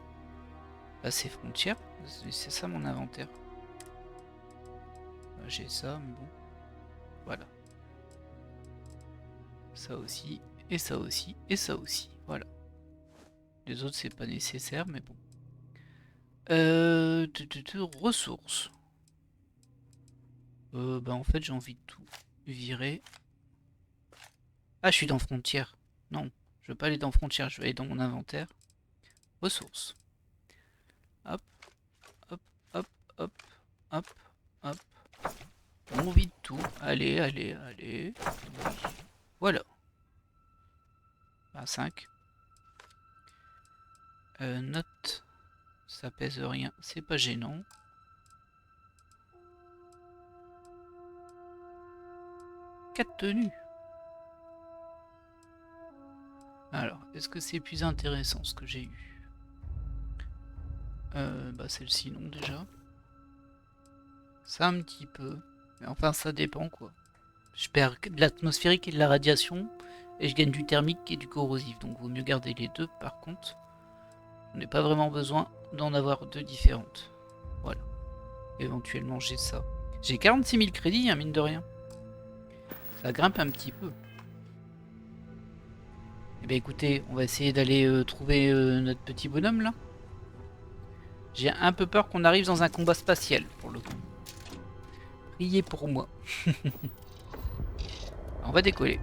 Là c'est frontière, c'est ça mon inventaire. J'ai ça, mais bon. Voilà. Ça aussi, et ça aussi, et ça aussi, voilà. Les autres c'est pas nécessaire, mais bon. Ressources. Bah en fait j'ai envie de tout virer. Ah, je suis dans frontière. Non, je veux pas aller dans frontière, je vais aller dans mon inventaire. Ressources. Hop, hop, hop, hop, hop, hop. On vide tout. Allez, allez, allez. Voilà. 5. Note. Ça pèse rien. C'est pas gênant. Tenues. Alors, est-ce que c'est plus intéressant ce que j'ai eu? Bah celle-ci non déjà. Ça un petit peu. Mais enfin ça dépend quoi. Je perds de l'atmosphérique et de la radiation. Et je gagne du thermique et du corrosif. Donc vaut mieux garder les deux par contre. On n'a pas vraiment besoin d'en avoir deux différentes. Voilà. Éventuellement j'ai ça. J'ai 46 000 crédits, hein, mine de rien. Ça grimpe un petit peu. Eh bien écoutez, on va essayer d'aller trouver notre petit bonhomme là. J'ai un peu peur qu'on arrive dans un combat spatial pour le coup. Priez pour moi. On va décoller.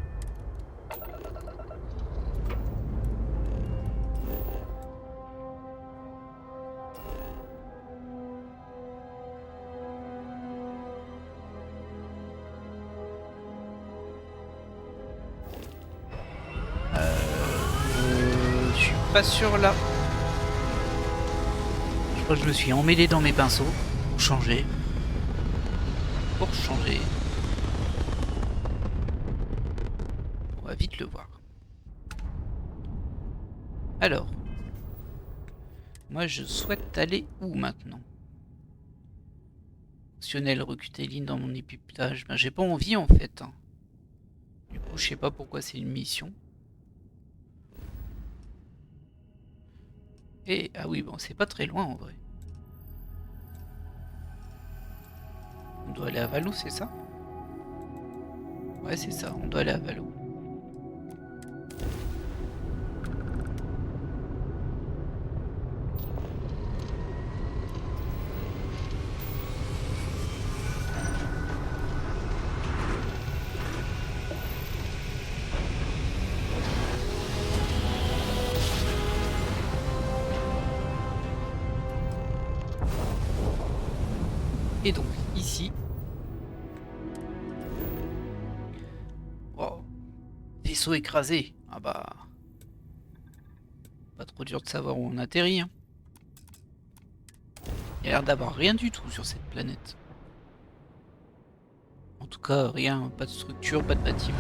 pas sûr là. Je crois que je me suis emmêlé dans mes pinceaux. Pour changer. On va vite le voir. Alors. Moi je souhaite aller où maintenant? Optionnel, recruter ligne dans mon équipage. Ben j'ai pas envie en fait. Hein. Du coup je sais pas pourquoi c'est une mission. Et ah oui bon c'est pas très loin en vrai. On doit aller à Valo, c'est ça? Ouais c'est ça, on doit aller à Valo. Et donc, ici... Oh, vaisseau écrasé. Ah bah... Pas trop dur de savoir où on atterrit. Hein. Il y a l'air d'avoir rien du tout sur cette planète. En tout cas, rien, pas de structure, pas de bâtiment.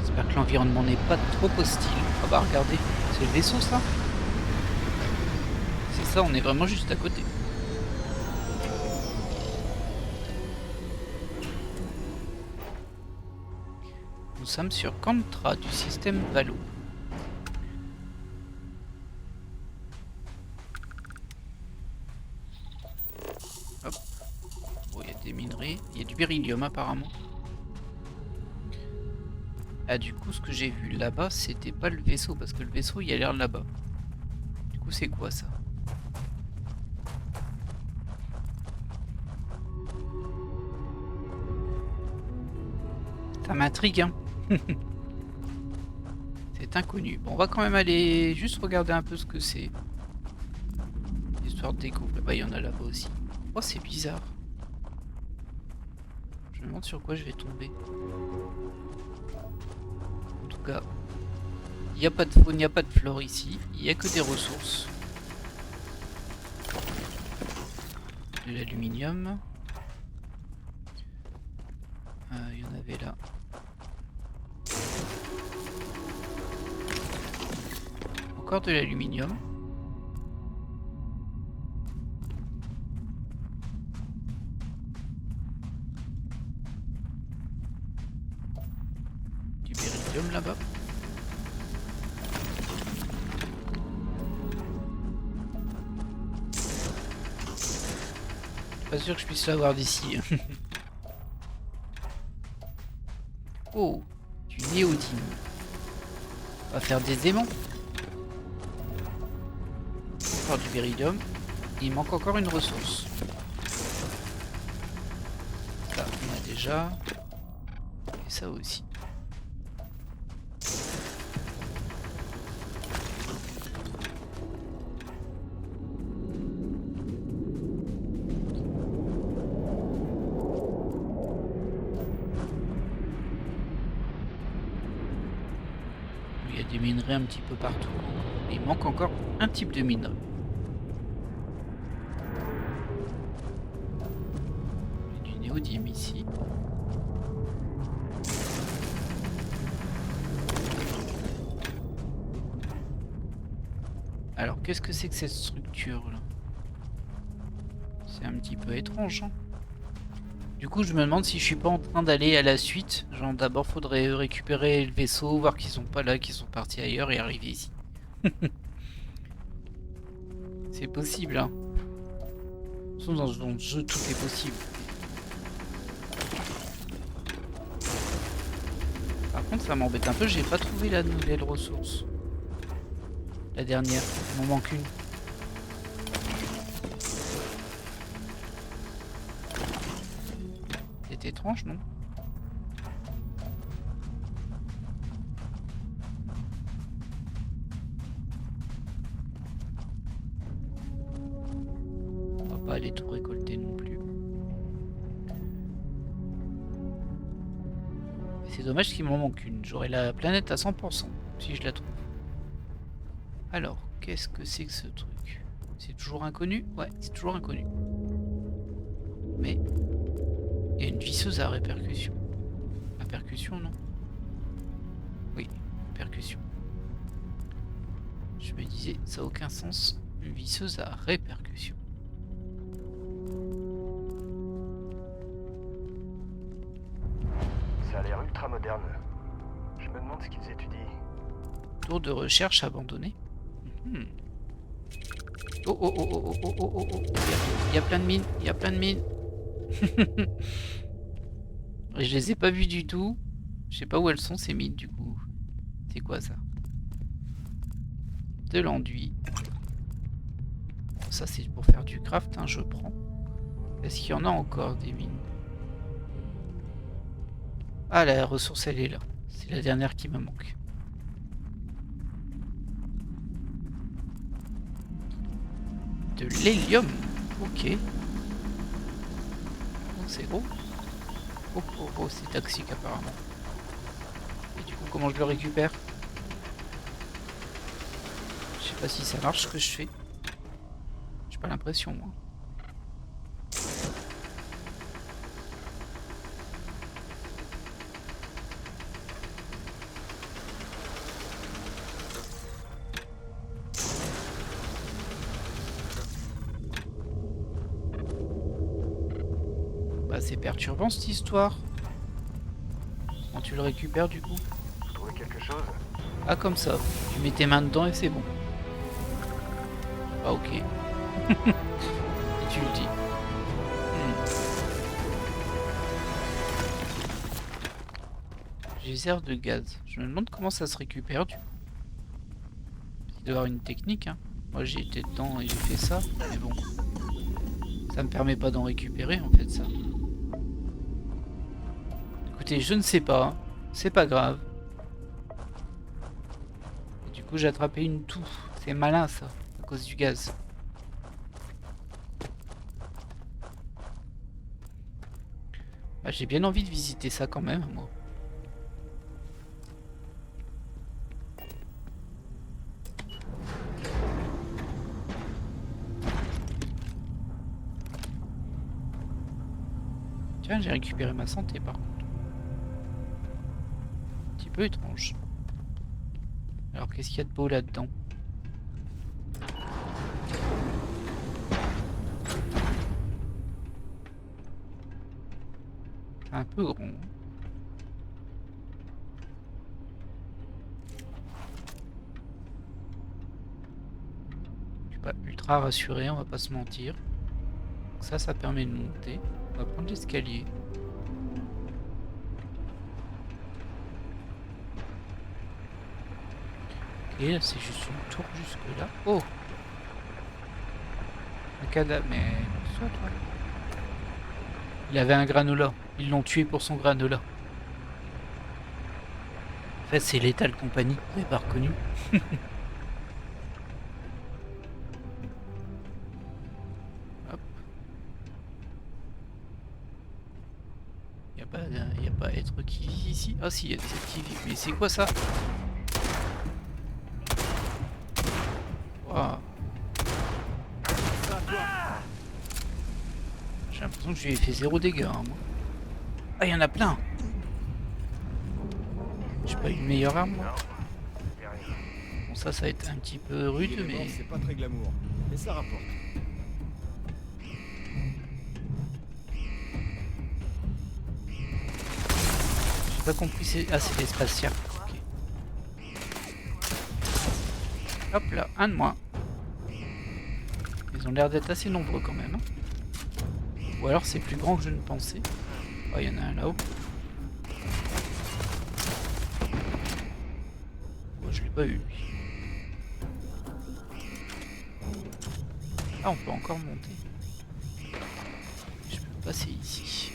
J'espère que l'environnement n'est pas trop hostile. Ah bah regardez, c'est le vaisseau ça? Ça, on est vraiment juste à côté. Nous sommes sur Kantra du système Valo. Hop. Bon, il y a des minerais. Il y a du beryllium apparemment. Ah, du coup, ce que j'ai vu là-bas, c'était pas le vaisseau. Parce que le vaisseau, il a l'air là-bas. Du coup, c'est quoi ça? Ça m'intrigue, hein. C'est inconnu. Bon, on va quand même aller juste regarder un peu ce que c'est. Histoire de découvrir. Bah, il y en a là-bas aussi. Oh, c'est bizarre. Je me demande sur quoi je vais tomber. En tout cas, il n'y a pas de faune, il n'y a pas de flore ici. Il n'y a que des ressources. De l'aluminium. Il y en avait là. Encore de l'aluminium. Du beryllium là-bas. Pas sûr que je puisse l'avoir d'ici. Oh, du néodyme. On va faire des aimants. Encore du beryllium. Il manque encore une ressource. Ça, on a déjà. Et ça aussi. Il y a des minerais un petit peu partout. Il manque encore un type de minerai. Du néodyme ici. Alors qu'est-ce que c'est que cette structure là? C'est un petit peu étrange. Hein, du coup je me demande si je suis pas en train d'aller à la suite. Genre d'abord faudrait récupérer le vaisseau, voir qu'ils sont pas là, qu'ils sont partis ailleurs et arriver ici. C'est possible hein. De toute façon, dans le jeu tout est possible. Par contre ça m'embête un peu, j'ai pas trouvé la nouvelle ressource. La dernière, il m'en manque une. C'est étrange, non? On va pas aller tout récolter non plus. C'est dommage qu'il m'en manque une. J'aurai la planète à 100% si je la trouve. Alors, qu'est-ce que c'est que ce truc? C'est toujours inconnu? Ouais, c'est toujours inconnu. Mais il y a une visseuse à répercussion. À percussion, non? Oui, percussion. Je me disais, ça n'a aucun sens. Une visseuse à répercussion. Ça a l'air ultra moderne. Je me demande ce qu'ils étudient. Tour de recherche abandonné. Oh oh oh oh oh oh oh oh. Il y a plein de mines, il y a plein de mines. Je les ai pas vues du tout. Je sais pas où elles sont ces mines du coup. C'est quoi ça? De l'enduit. Ça c'est pour faire du craft, hein, je prends. Est-ce qu'il y en a encore des mines? Ah, la ressource elle est là. C'est la dernière qui me manque. De l'hélium. Ok. Oh, c'est gros. Oh, oh, oh, c'est toxique apparemment. Et du coup, comment je le récupère? Je sais pas si ça marche ce que je fais. J'ai pas l'impression, moi. C'est perturbant cette histoire. Quand tu le récupères du coup. Vous trouvez quelque chose? Ah comme ça. Tu mets tes mains dedans et c'est bon. Ah ok. Et tu le dis. Geyser de gaz. Je me demande comment ça se récupère du coup. Il doit y avoir une technique hein. Moi j'ai été dedans et j'ai fait ça. Mais bon. Ça me permet pas d'en récupérer en fait ça. Écoutez, je ne sais pas, c'est pas grave. Et du coup, j'ai attrapé une toux. C'est malin ça, à cause du gaz. Bah, j'ai bien envie de visiter ça quand même, moi. Tiens, j'ai récupéré ma santé par contre. Peu étrange. Alors qu'est-ce qu'il y a de beau là-dedans? C'est un peu grand. Je suis pas ultra rassuré, on va pas se mentir. Ça permet de monter. On va prendre l'escalier. Et là, c'est juste une tour jusque là. Oh! Un cadavre, mais... Soit, toi. Il avait un granola. Ils l'ont tué pour son granola. En fait, c'est Lethal Company. Vous n'avez pas reconnu. Hop. Il n'y a pas être qui vit ici. Ah si, il y a des êtres qui vivent. Mais c'est quoi ça? J'ai l'impression que je lui ai fait 0 dégâts hein, moi. Ah il y en a plein. J'ai pas une meilleure arme moi. Bon ça va être un petit peu rude mais... C'est pas très glamour, mais ça rapporte. J'ai pas compris c'est... Ah c'est l'espace spatial. Okay. Hop là, un de moins. Ils ont l'air d'être assez nombreux quand même. Hein. Ou alors c'est plus grand que je ne pensais. Oh, il y en a un là-haut. Oh, je l'ai pas eu lui. Ah, on peut encore monter. Je peux passer ici.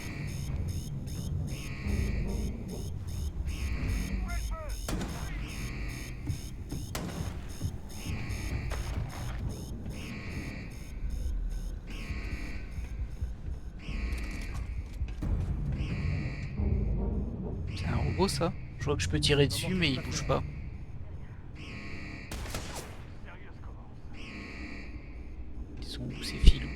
beau ça. Je vois que je peux tirer dessus mais il bouge pas. Ils sont où ces filous?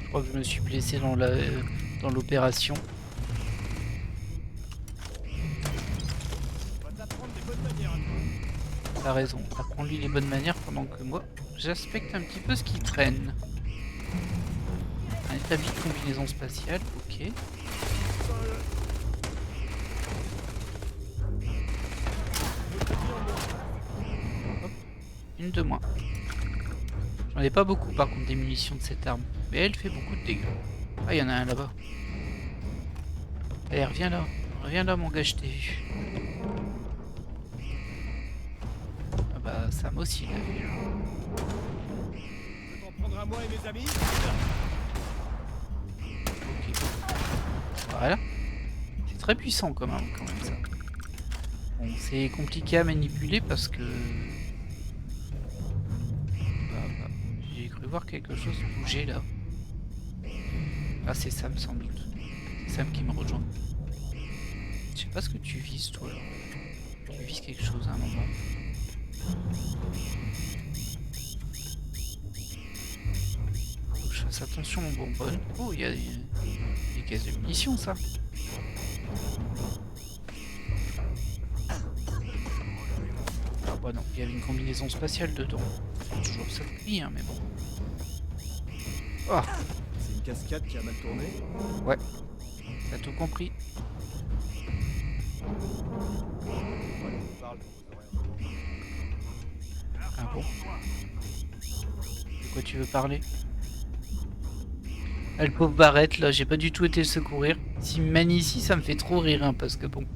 Je crois que je me suis blessé dans l'opération. T'as raison, apprends-lui les bonnes manières pendant que moi j'aspecte un petit peu ce qui traîne. Un établi de combinaison spatiale, ok. Hop, une de moins. J'en ai pas beaucoup par contre des munitions de cette arme. Mais elle fait beaucoup de dégâts. Ah, il y en a un là-bas. Allez, reviens là. Reviens là, mon gars, je t'ai vu. Ah bah, Sam aussi, il l'a vu. Tu peux t'en prendre à moi et mes amis? Ok. Voilà. C'est très puissant quand même ça. Bon, c'est compliqué à manipuler parce que... J'ai cru voir quelque chose bouger là. Ah, c'est Sam sans doute. C'est Sam qui me rejoint. Je sais pas ce que tu vises toi là. Tu vises quelque chose à un moment. Faut que je fasse attention aux bonbonnes. Oh, il y a des caisses de munitions ça. Ah bah non, il y avait une combinaison spatiale dedans. C'est toujours ça de prix, hein, mais bon. Oh. C'est une cascade qui a mal tourné? Ouais, t'as tout compris. Ah bon? De quoi tu veux parler? Ah, le pauvre Barrett, là, j'ai pas du tout été le secourir. S'il me mène ici, ça me fait trop rire, hein, parce que bon...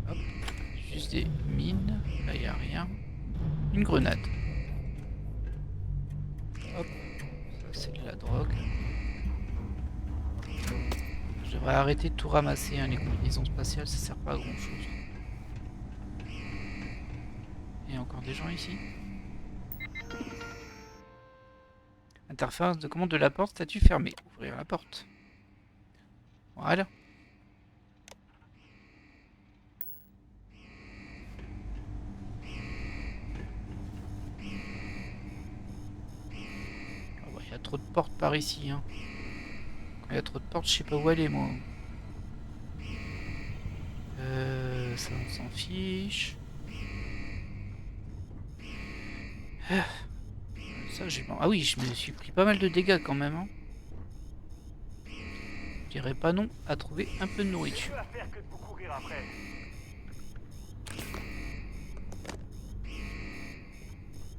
Hop, juste des mines, là y a rien. Une grenade. Hop, ça c'est de la drogue. Je devrais arrêter de tout ramasser, hein, les combinaisons spatiales, ça sert pas à grand chose. Il y a encore des gens ici. Interface de commande de la porte, statut fermé. Ouvrir la porte. Voilà. Il y a trop de portes par ici. Hein. Quand il y a trop de portes, je sais pas où aller moi. Ça on s'en fiche. Ça, ah oui, je me suis pris pas mal de dégâts quand même. Hein. Je dirais pas non à trouver un peu de nourriture.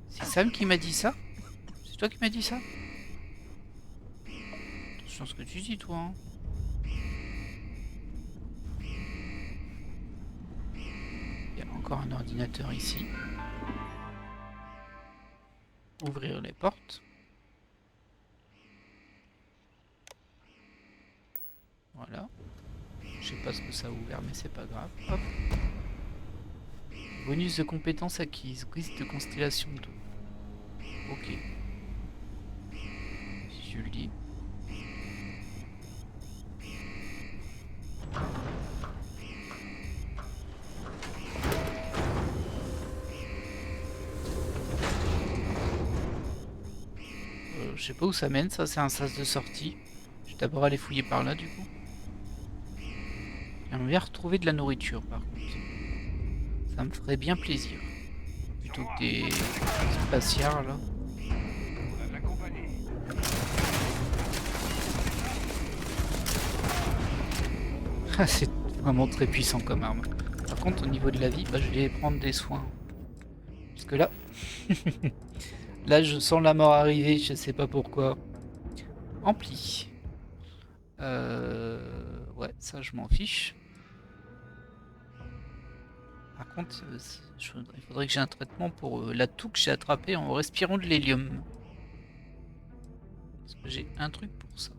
C'est Sam qui m'a dit ça? C'est toi qui m'as dit ça? Attention à ce que tu dis toi. Hein. Il y a encore un ordinateur ici. Ouvrir les portes. Voilà. Je sais pas ce que ça a ouvert, mais c'est pas grave. Hop. Bonus de compétences acquises. Risque de constellation 2. Ok. Si je le dis. Je sais pas où ça mène, ça c'est un sas de sortie. Je vais d'abord aller fouiller par là du coup. J'aimerais bien retrouver de la nourriture par contre. Ça me ferait bien plaisir. Plutôt que des spatiards là. Ah, c'est vraiment très puissant comme arme. Par contre au niveau de la vie, bah, je vais prendre des soins. Parce que là... Là, je sens la mort arriver, je sais pas pourquoi. Ampli. Ouais, ça, je m'en fiche. Par contre, il faudrait que j'ai un traitement pour la toux que j'ai attrapée en respirant de l'hélium. Est-ce que j'ai un truc pour ça?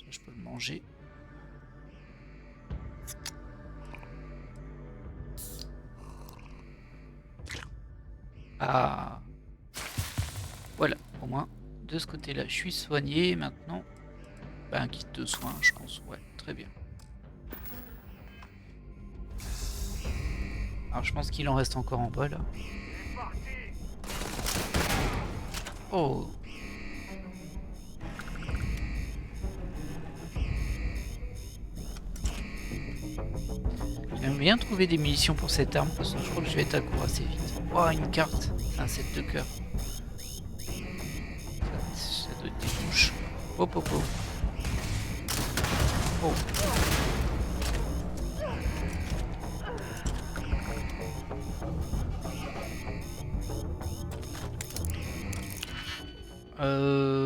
Je peux le manger. Ah, voilà, au moins de ce côté-là, je suis soigné. Maintenant, bah, un kit de soins, je pense. Ouais, très bien. Alors, je pense qu'il en reste encore en bas là. Oh. J'aime bien trouver des munitions pour cette arme parce que je crois que je vais être à court assez vite. Oh, une carte, un set de cœur. Ça doit être des touches. Oh, oh, oh. Oh.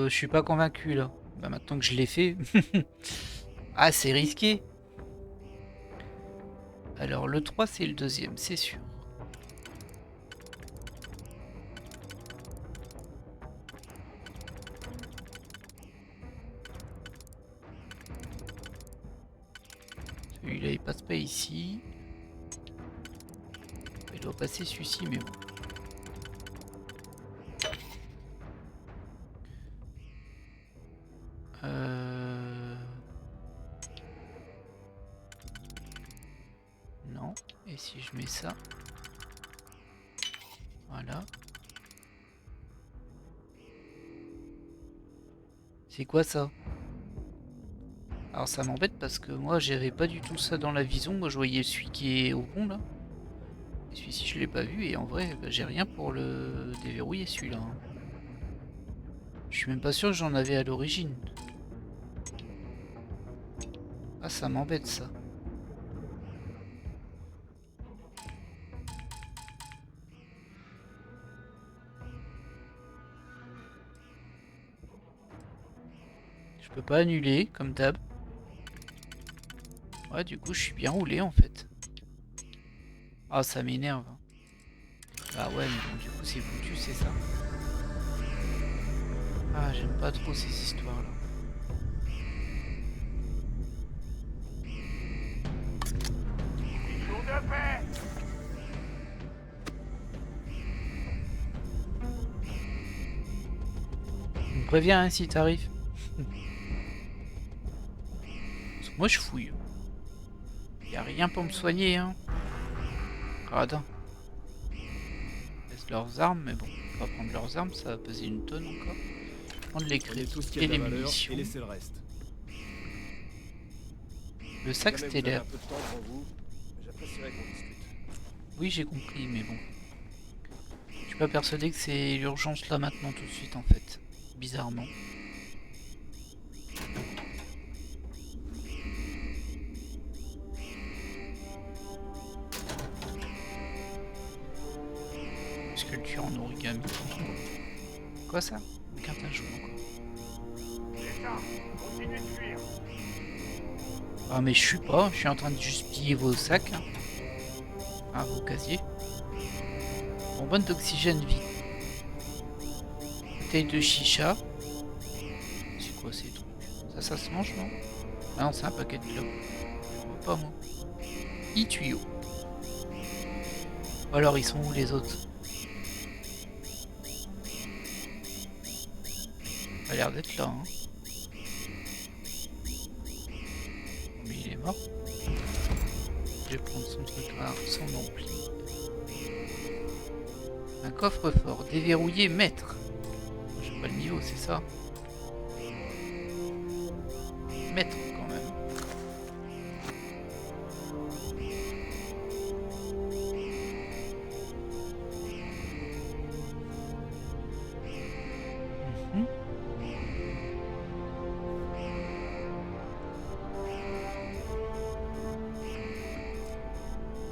Je suis pas convaincu là. Bah, maintenant que je l'ai fait. Ah, c'est risqué. Alors le 3 c'est le deuxième, c'est sûr. Celui-là il passe pas ici. Il doit passer celui-ci mais bon. Non. Et si je mets ça. Voilà. C'est quoi ça? Alors ça m'embête parce que moi j'avais pas du tout ça dans la vision. Moi je voyais celui qui est au pont là. Et celui-ci je l'ai pas vu et en vrai bah, j'ai rien pour le déverrouiller celui-là. Hein. Je suis même pas sûr que j'en avais à l'origine. Ah ça m'embête ça. Je peux pas annuler comme d'hab. Ouais du coup je suis bien roulé en fait. Ah ça m'énerve. Ah ouais mais bon du coup c'est foutu c'est ça. Ah j'aime pas trop ces histoires là. Tu me préviens hein, si t'arrives. Moi je fouille. Y a rien pour me soigner hein. Radin. Laisse leurs armes mais bon, on va prendre leurs armes, ça va peser une tonne encore. Prendre les crédits et les munitions. Et laisser le reste. Le sac Jamais stellaire. vous avez un peu de temps devant vous, j'apprécierais qu'on discute. Oui j'ai compris mais bon. Je suis pas persuadé que c'est l'urgence là maintenant tout de suite en fait. Bizarrement. Sculpture en origami. Quoi ça? Une carte à jouer encore. Ah mais je suis pas, je suis en train de juste piller vos sacs. Ah vos casiers. Bonbonne d'oxygène vide. Bouteille de chicha. C'est quoi ces trucs? Ça se mange non? Ah non c'est un paquet de clopes. Je vois pas moi. E-tuyau. Alors ils sont où les autres? Il a l'air d'être là. Hein. Mais il est mort. Je vais prendre son truc là, son ampli. Un coffre-fort déverrouillé maître. J'ai pas le niveau, c'est ça. Maître quand même.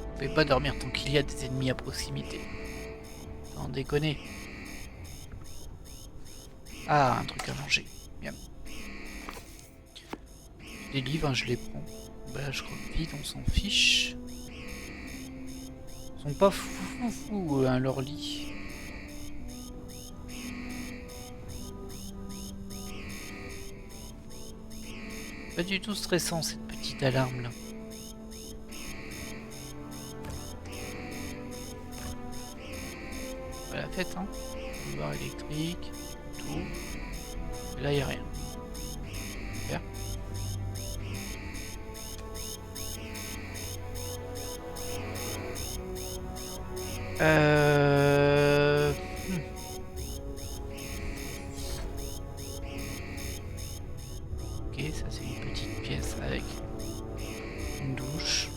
Vous pouvez pas dormir tant qu'il y a des ennemis à proximité. Sans déconner. Ah, un truc à manger. Bien. Des livres, hein, je les prends. Emballage vide, on s'en fiche. Ils sont pas fous hein, leur lit. Pas du tout stressant cette petite alarme là. Pas la fête hein. Couloir électrique, tout. Et là y a rien. Super. Ok, ça c'est une petite pièce avec une douche.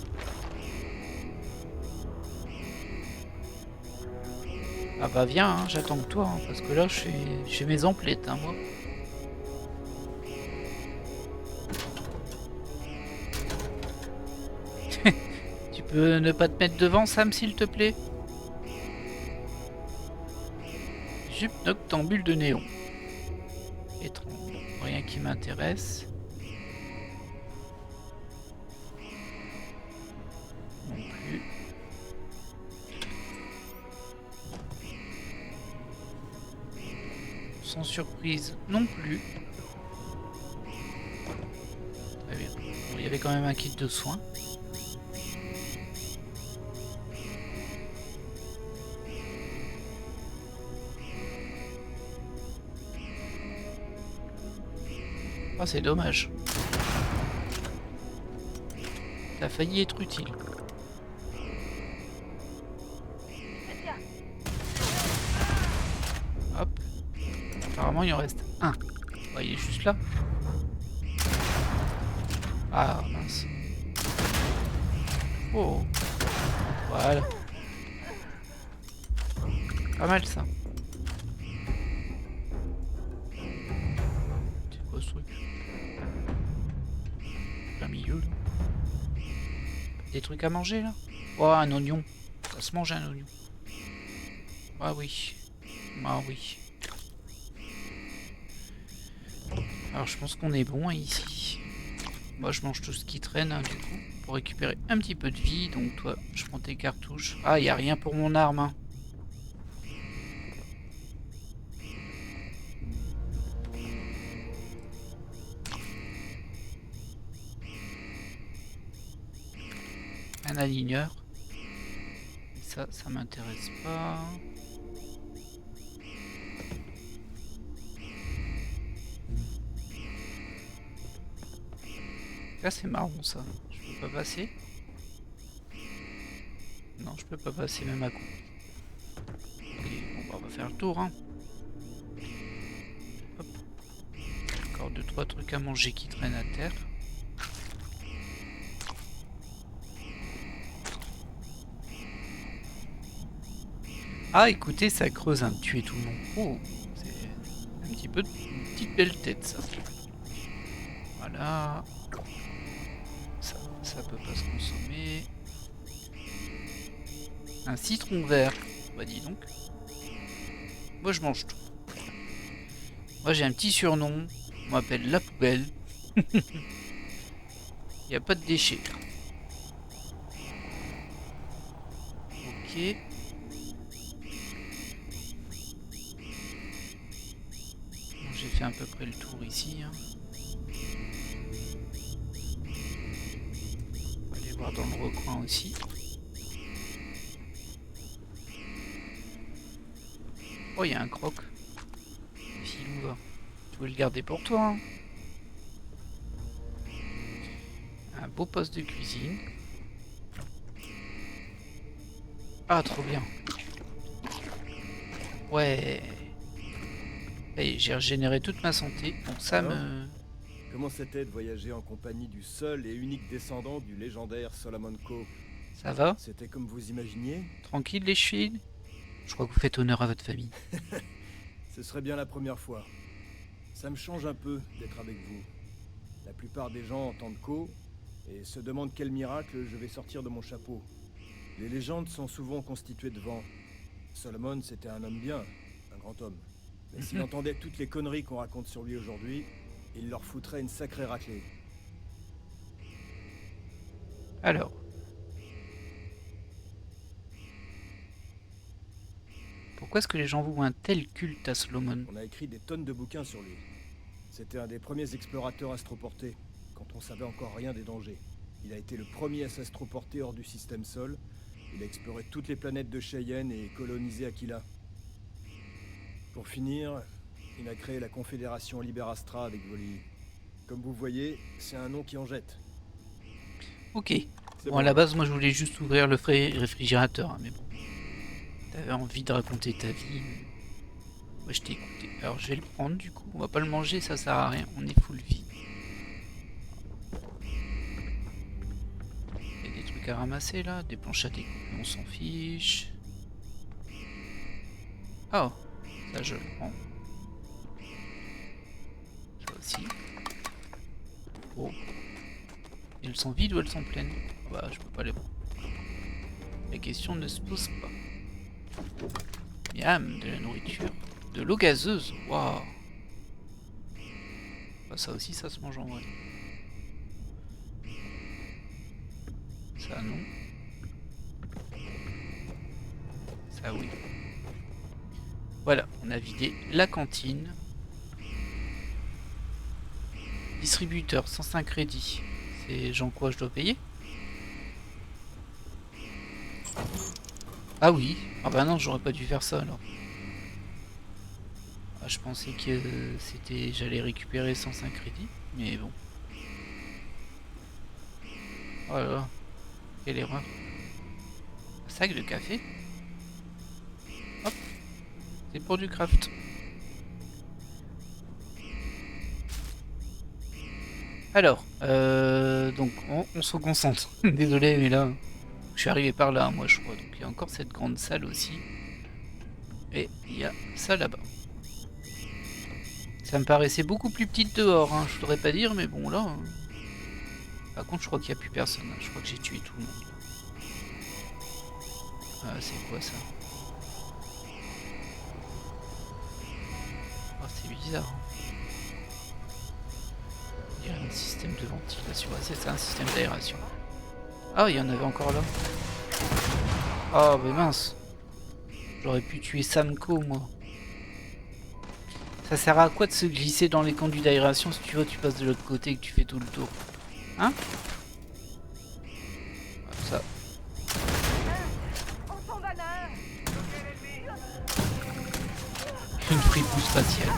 Ah bah viens, hein, j'attends que toi, hein, parce que là je fais mes emplettes, hein, moi. Tu peux ne pas te mettre devant, Sam, s'il te plaît? Jupe noctambule de néon. Étrange. Rien qui m'intéresse. Non plus. Sans surprise non plus. Très bien. Bon, il y avait quand même un kit de soins. Oh, c'est dommage. Ça a failli être utile. Hop. Apparemment, il en reste un. Oh, il est juste là. Ah, mince. Oh. Voilà. Pas mal, ça. C'est quoi ce truc? Milieu là. Des trucs à manger là? Oh, un oignon. Ça se mange un oignon. Ah oui. Ah oui. Alors je pense qu'on est bon ici. Moi je mange tout ce qui traîne hein, du coup. Pour récupérer un petit peu de vie. Donc toi, je prends tes cartouches. Ah, il n'y a rien pour mon arme. Hein. Un aligneur. Et ça m'intéresse pas. Là c'est marron ça. Je peux pas passer. Non, je peux pas passer même à coup. Ok, bon bah, on va faire le tour hein. Hop. Encore 2-3 trucs à manger qui traînent à terre. Ah, écoutez, ça creuse un tuer tout le monde. Oh, c'est un petit peu une petite belle tête, ça. Voilà. Ça peut pas se consommer. Un citron vert. Bah, dis donc. Moi, je mange tout. Moi, j'ai un petit surnom. On m'appelle la poubelle. Il n'y a pas de déchets. Ok. J'ai fait à peu près le tour ici. Hein. On va aller voir dans le recoin aussi. Oh, il y a un croc. Filou va. Tu veux le garder pour toi. Hein. Un beau poste de cuisine. Ah, trop bien. Ouais. J'ai régénéré toute ma santé. Bon, ça alors, me... Comment c'était de voyager en compagnie du seul et unique descendant du légendaire Solomon Coe? Ça va? C'était comme vous imaginiez? Tranquille les chevilles? Je crois que vous faites honneur à votre famille. Ce serait bien la première fois. Ça me change un peu d'être avec vous. La plupart des gens entendent Coe et se demandent quel miracle je vais sortir de mon chapeau. Les légendes sont souvent constituées de vent. Solomon, c'était un homme bien, un grand homme. Mais s'il entendait toutes les conneries qu'on raconte sur lui aujourd'hui, il leur foutrait une sacrée raclée. Alors. Pourquoi est-ce que les gens vouent un tel culte à Solomon? On a écrit des tonnes de bouquins sur lui. C'était un des premiers explorateurs astroportés, quand on savait encore rien des dangers. Il a été le premier à s'astroporter hors du système Sol. Il a exploré toutes les planètes de Cheyenne et colonisé Aquila. Pour finir, il a créé la Confédération Liberastra avec Voli. Comme vous voyez, c'est un nom qui en jette. Ok. Bon, à la base, moi je voulais juste ouvrir le réfrigérateur, hein, mais bon. T'avais envie de raconter ta vie. Moi je t'ai écouté. Alors je vais le prendre du coup. On va pas le manger, ça sert à rien. On est full vie. Il y a des trucs à ramasser là. Des planches à découper, on s'en fiche. Oh, ça je le prends. Ça aussi. Oh. Elles sont vides ou elles sont pleines? Bah je peux pas les prendre. La question ne se pose pas. Miam, de la nourriture. De l'eau gazeuse. Waouh. Bah, ça aussi, ça se mange en vrai. Ça non. Ça oui. Voilà, on a vidé la cantine. Distributeur, 105 crédits. C'est genre quoi je dois payer? Ah oui. Ah bah non, j'aurais pas dû faire ça alors. Ah, je pensais que c'était... J'allais récupérer 105 crédits, mais bon. Oh là là. Quelle erreur. Un sac de café. Hop. C'est pour du craft. Alors, donc on se concentre. Désolé, mais là, je suis arrivé par là, moi je crois. Donc il y a encore cette grande salle aussi. Et il y a ça là-bas. Ça me paraissait beaucoup plus petite dehors, hein. Je voudrais pas dire, mais bon là. Par contre, je crois qu'il n'y a plus personne. Hein. Je crois que j'ai tué tout le monde. Ah, c'est quoi ça? Ah, c'est bizarre. Il y a un système de ventilation. Ah, c'est ça, un système d'aération. Ah, il y en avait encore là. Ah, mais mince. J'aurais pu tuer Samco, moi. Ça sert à quoi de se glisser dans les conduits d'aération si tu vois, tu passes de l'autre côté et que tu fais tout le tour? Hein? Ça. Une fripouille spatiale.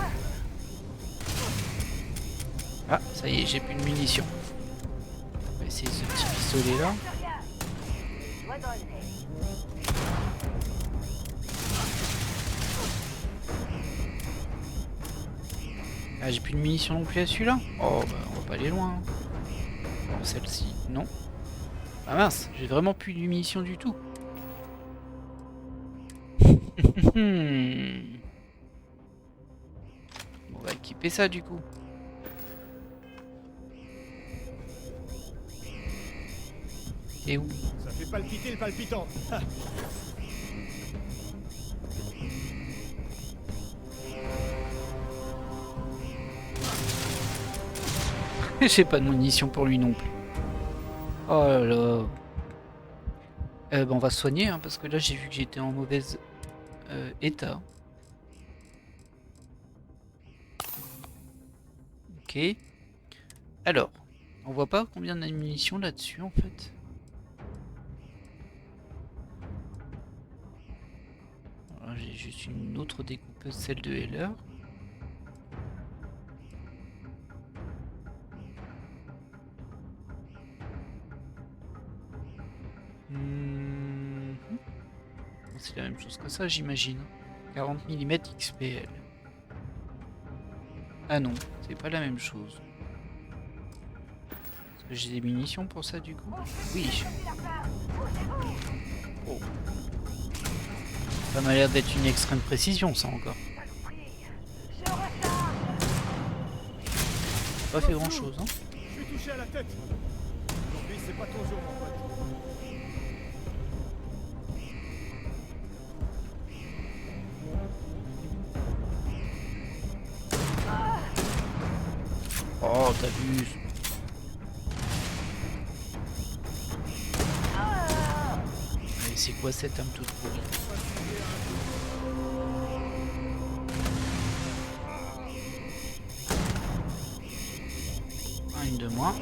Ah, ça y est, j'ai plus de munitions. On va essayer ce petit pistolet là. Ah, j'ai plus de munitions non plus à celui-là. Oh, bah, on va pas aller loin. Bon, celle-ci, non. Ah mince, j'ai vraiment plus de munitions du tout. On va équiper ça du coup. Et où? Ça fait palpiter le palpitant. J'ai pas de munitions pour lui non plus. Oh là là. Ben on va se soigner hein, parce que là j'ai vu que j'étais en mauvais état. Ok. Alors, on voit pas combien de munitions là-dessus en fait. J'ai juste une autre découpeuse, celle de Heller. C'est la même chose que ça, j'imagine. 40 mm XPL. Ah non, c'est pas la même chose. Est-ce que j'ai des munitions pour ça du coup? Oui. Oh. Ça m'a l'air d'être une extrême précision, ça encore. Pas fait grand chose, hein. Je suis touché à la tête. Aujourd'hui, c'est pas ton jour, mon pote. Oh, t'as vu. c'est quoi cette âme toute pourrie? Une de moins.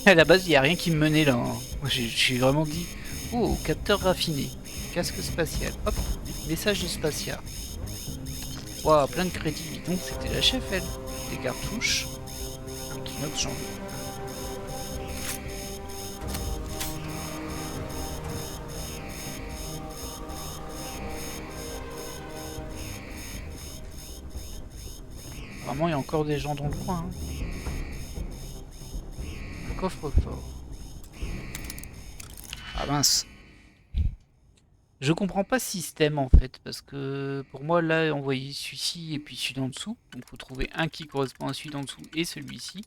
À la base, il n'y a rien qui me menait là. Hein. J'ai vraiment dit, oh, capteur raffiné, casque spatial, hop, message du spatial. Waouh, plein de crédits. Donc c'était la chef, elle. Des cartouches. Qui note genre. Vraiment, il y a encore des gens dans le coin. Hein. Le coffre-fort. Ah mince. Je comprends pas ce système en fait, parce que pour moi là, on voyait celui-ci et puis celui d'en dessous. Donc il faut trouver un qui correspond à celui d'en dessous et celui-ci.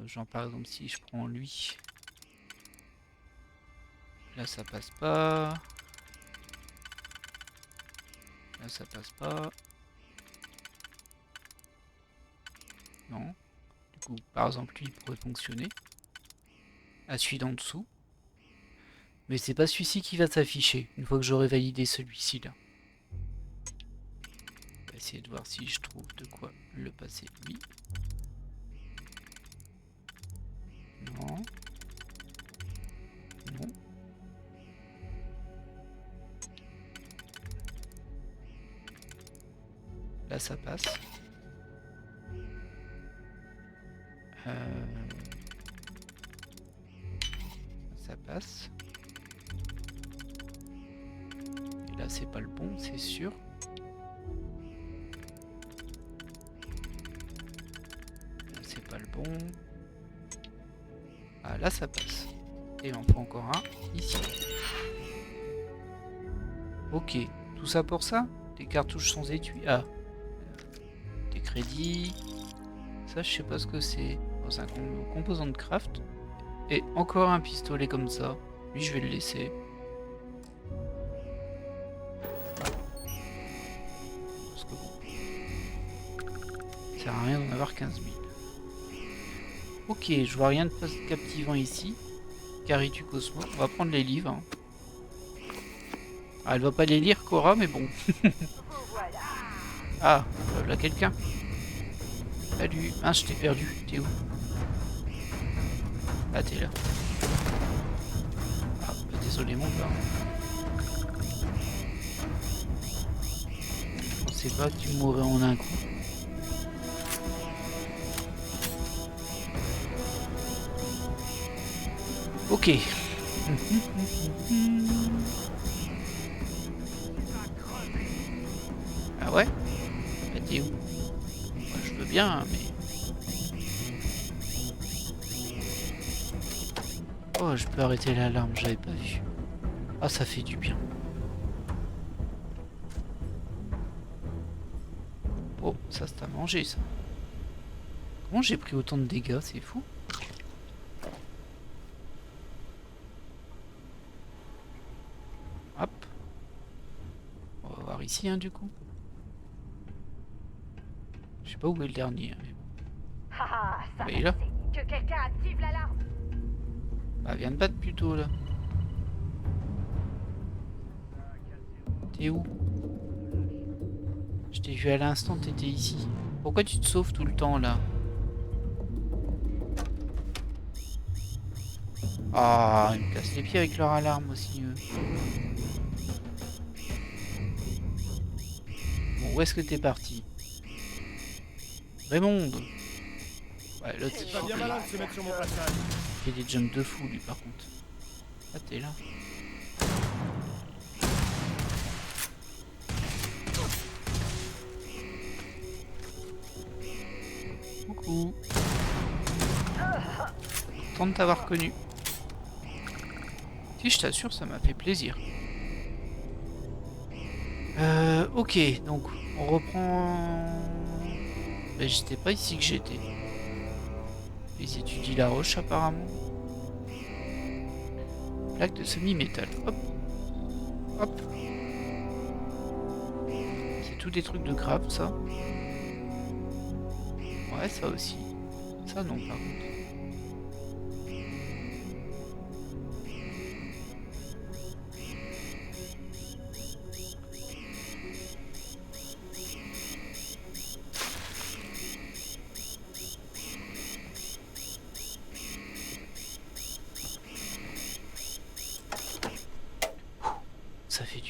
Genre par exemple si je prends lui. Là ça passe pas. Là ça passe pas. Non. Du coup, par exemple, lui il pourrait fonctionner. À celui d'en dessous. Mais c'est pas celui-ci qui va s'afficher, une fois que j'aurai validé celui-ci là. On va essayer de voir si je trouve de quoi le passer lui. Non. Non. Là ça passe. Ça passe. Et là c'est pas le bon, c'est sûr. Là c'est pas le bon. Ah là ça passe. Et il en faut encore un ici. Ok, tout ça pour ça? Des cartouches sans étui. Ah. Des crédits. Ça je sais pas ce que c'est. Oh, c'est un composant de craft. Et encore un pistolet comme ça. Lui je vais le laisser. Parce que bon. Ça sert à rien d'en avoir 15 000. Ok, je vois rien de captivant ici. Caritu Cosmo. On va prendre les livres. Hein. Ah, elle va pas les lire Cora, mais bon. Ah, là quelqu'un. Salut. Ah, je t'ai perdu. T'es où? Ah, t'es là. Ah, bah, désolé mon gars. Je pensais pas que tu mourrais en un coup. Ok. Ah ouais? Bah, t'es où? Moi, je veux bien, mais... Oh, je peux arrêter l'alarme, j'avais pas vu. Ah, ça fait du bien. Oh, ça c'est à manger, ça. Comment j'ai pris autant de dégâts, c'est fou. Hop. On va voir ici, hein, du coup. Je sais pas où est le dernier. Hein, mais bon. Bah, il est là. Que quelqu'un active l'alarme. Bah, viens de battre plutôt, là. T'es où? Je t'ai vu à l'instant, t'étais ici. Pourquoi tu te sauves tout le temps, là? Ah, ils me cassent les pieds avec leur alarme aussi, eux. Bon, où est-ce que t'es parti? Raymond! Ouais, l'autre, il bien malin de se mettre sur mon passage. fait des jumps de fou, lui, par contre. Ah, t'es là. Coucou. Content de t'avoir connu. Si, je t'assure, ça m'a fait plaisir. Ok, donc, on reprend... Ben, j'étais pas ici que j'étais. Ils étudient la roche, apparemment. Plaque de semi-métal. Hop. Hop. C'est tout des trucs de grave, ça. Ouais, ça aussi. Ça, non, par contre.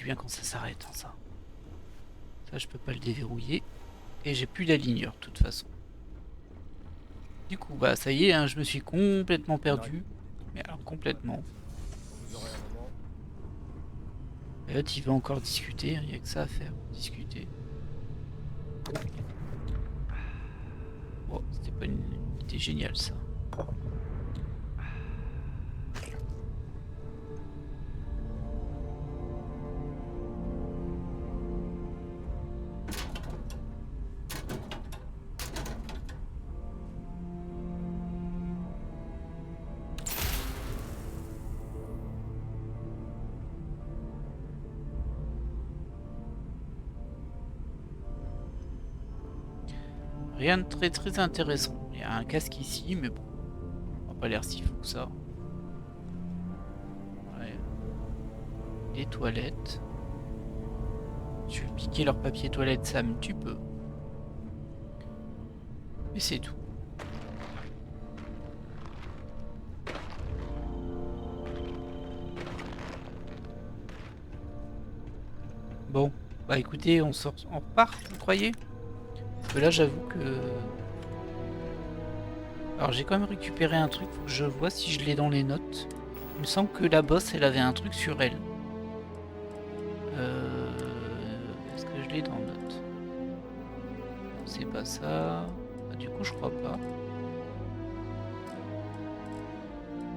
bien quand ça s'arrête, hein, ça. Ça, je peux pas le déverrouiller. Et j'ai plus d'aligneur, de toute façon. Du coup, bah ça y est, hein, je me suis complètement perdu. Mais alors, complètement. Et là, tu vas encore discuter, il n'y a que ça à faire. Discuter. Oh, c'était pas une idée géniale, ça. Rien de très intéressant. Il y a un casque ici, mais bon, on n'a pas l'air si fou que ça. Ouais. Les toilettes. Tu veux piquer leur papier toilette, Sam, tu peux. Mais c'est tout. Bon, bah écoutez, on repart, vous croyez ? Parce que là, j'avoue que... Alors, j'ai quand même récupéré un truc, faut que je vois si je l'ai dans les notes. Il me semble que la boss, elle avait un truc sur elle. Est-ce que je l'ai dans les notes? C'est pas ça. Ah, du coup, je crois pas.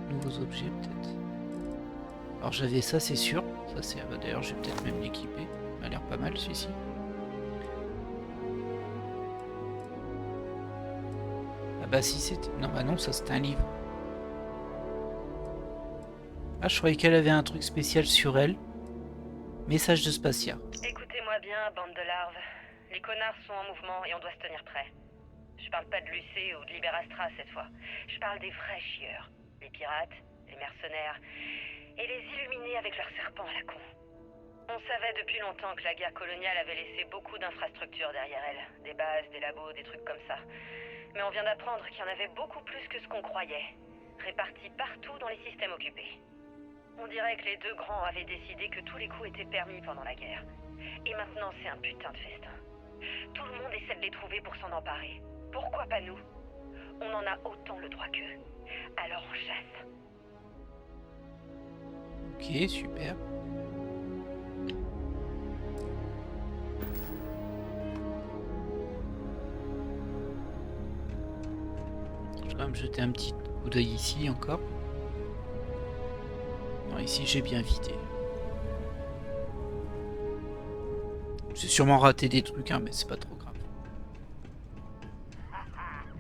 Nouveaux objets, peut-être. Alors, j'avais ça, c'est sûr. Ça, c'est... Bah, d'ailleurs, je vais peut-être même l'équiper. Il m'a l'air pas mal, celui-ci. Ah bah si c'était... Non bah non, ça c'était un livre. Ah, je croyais qu'elle avait un truc spécial sur elle. Message de Spacia. Écoutez-moi bien, bande de larves. Les connards sont en mouvement et on doit se tenir prêt. Je parle pas de Lucé ou de Liberastra cette fois. Je parle des vrais chieurs. Les pirates, les mercenaires et les illuminés avec leurs serpents à la con. On savait depuis longtemps que la guerre coloniale avait laissé beaucoup d'infrastructures derrière elle. Des bases, des labos, des trucs comme ça. Mais on vient d'apprendre qu'il y en avait beaucoup plus que ce qu'on croyait, répartis partout dans les systèmes occupés. On dirait que les deux grands avaient décidé que tous les coups étaient permis pendant la guerre. Et maintenant, c'est un putain de festin. Tout le monde essaie de les trouver pour s'en emparer. Pourquoi pas nous? On en a autant le droit qu'eux. Alors on chasse. Ok, super. Je vais quand même jeter un petit coup d'œil ici encore. Non, ici j'ai bien vidé. J'ai sûrement raté des trucs, hein, mais c'est pas trop grave.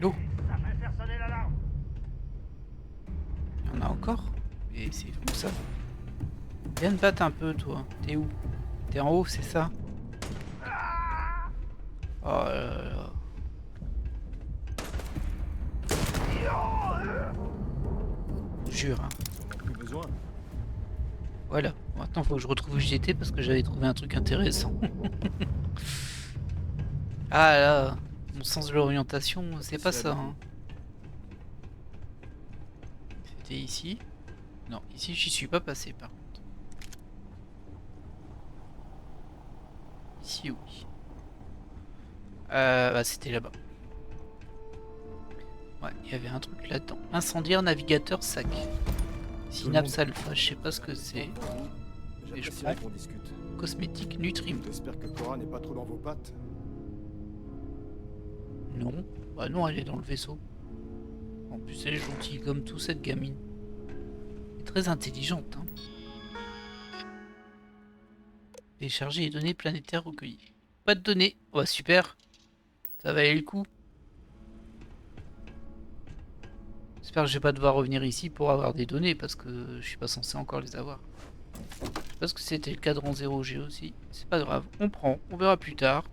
L'eau. Il y en a encore? Et c'est fou ça. Viens te battre un peu, toi. T'es où? T'es en haut, c'est ça? Oh là là. Jure, hein. Plus besoin. Voilà. Maintenant, faut que je retrouve où j'étais parce que j'avais trouvé un truc intéressant. Ah là, mon sens de l'orientation, c'est pas ça. Hein. C'était ici. Non, ici, j'y suis pas passé par contre. Ici, oui. Bah, c'était là-bas. Ouais, il y avait un truc là-dedans. Incendiaire navigateur sac. Synapse alpha, je sais pas ce que c'est. Et je prends. Qu'on discute. Cosmétique Nutrim. J'espère que Cora n'est pas trop dans vos pattes. Non. Bah non, elle est dans le vaisseau. En plus, elle est gentille comme tout, cette gamine. Elle est très intelligente, hein. Télécharger les données planétaires recueillies. Pas de données. Oh, super. Ça va aller le coup. J'espère que je vais pas devoir revenir ici pour avoir des données parce que je suis pas censé encore les avoir. Je sais pas ce que c'était le cadran 0G aussi. C'est pas grave, on prend, on verra plus tard.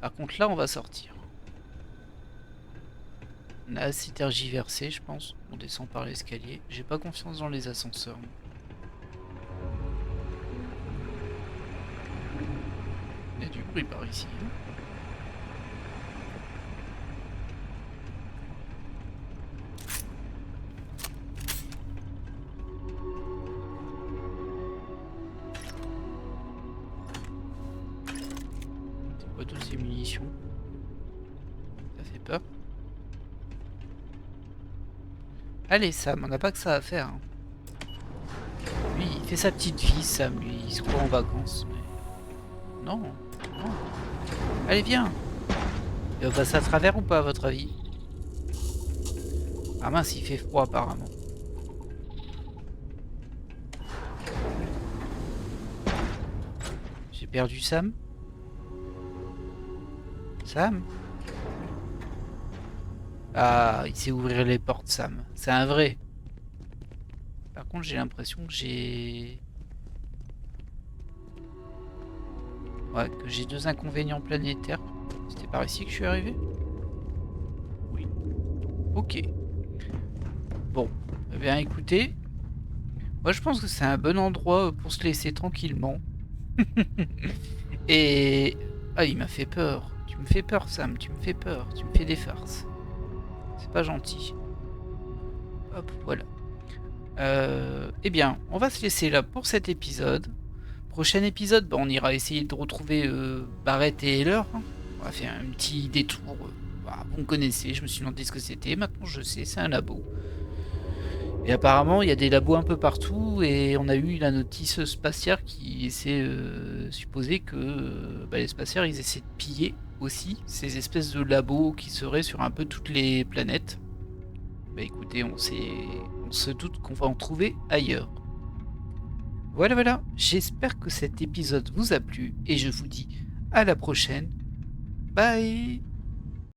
Par contre là on va sortir. On a assez tergiversé je pense. On descend par l'escalier. J'ai pas confiance dans les ascenseurs. Il y a du bruit par ici. munitions. Ça fait peur. Allez Sam, on n'a pas que ça à faire. Hein. Lui, il fait sa petite vie, Sam, lui, il se croit en vacances. Mais... Non, non. Allez, viens. Et on passe à travers ou pas, à votre avis? Ah mince, il fait froid apparemment. J'ai perdu Sam. Sam? Ah, il sait ouvrir les portes, Sam. C'est un vrai. Par contre, j'ai l'impression que j'ai... Ouais, que j'ai 2 inconvénients planétaires. C'était par ici que je suis arrivé? Oui. Ok. Bon. Eh bien, écoutez. Moi, je pense que c'est un bon endroit pour se laisser tranquillement. Et... Ah, il m'a fait peur. Tu me fais peur, Sam. Tu me fais peur. Tu me fais des farces. C'est pas gentil. Hop, voilà. Eh bien, on va se laisser là pour cet épisode. Prochain épisode, on ira essayer de retrouver Barrett et Heller. On va faire un petit détour. Vous connaissez, je me suis demandé ce que c'était. Maintenant, je sais, c'est un labo. Et apparemment, il y a des labos un peu partout. Et on a eu la notice spatiale qui essaie supposer que les spatiaires, ils essaient de piller aussi ces espèces de labos qui seraient sur un peu toutes les planètes. Écoutez, on se doute qu'on va en trouver ailleurs. Voilà, j'espère que cet épisode vous a plu et je vous dis à la prochaine. Bye.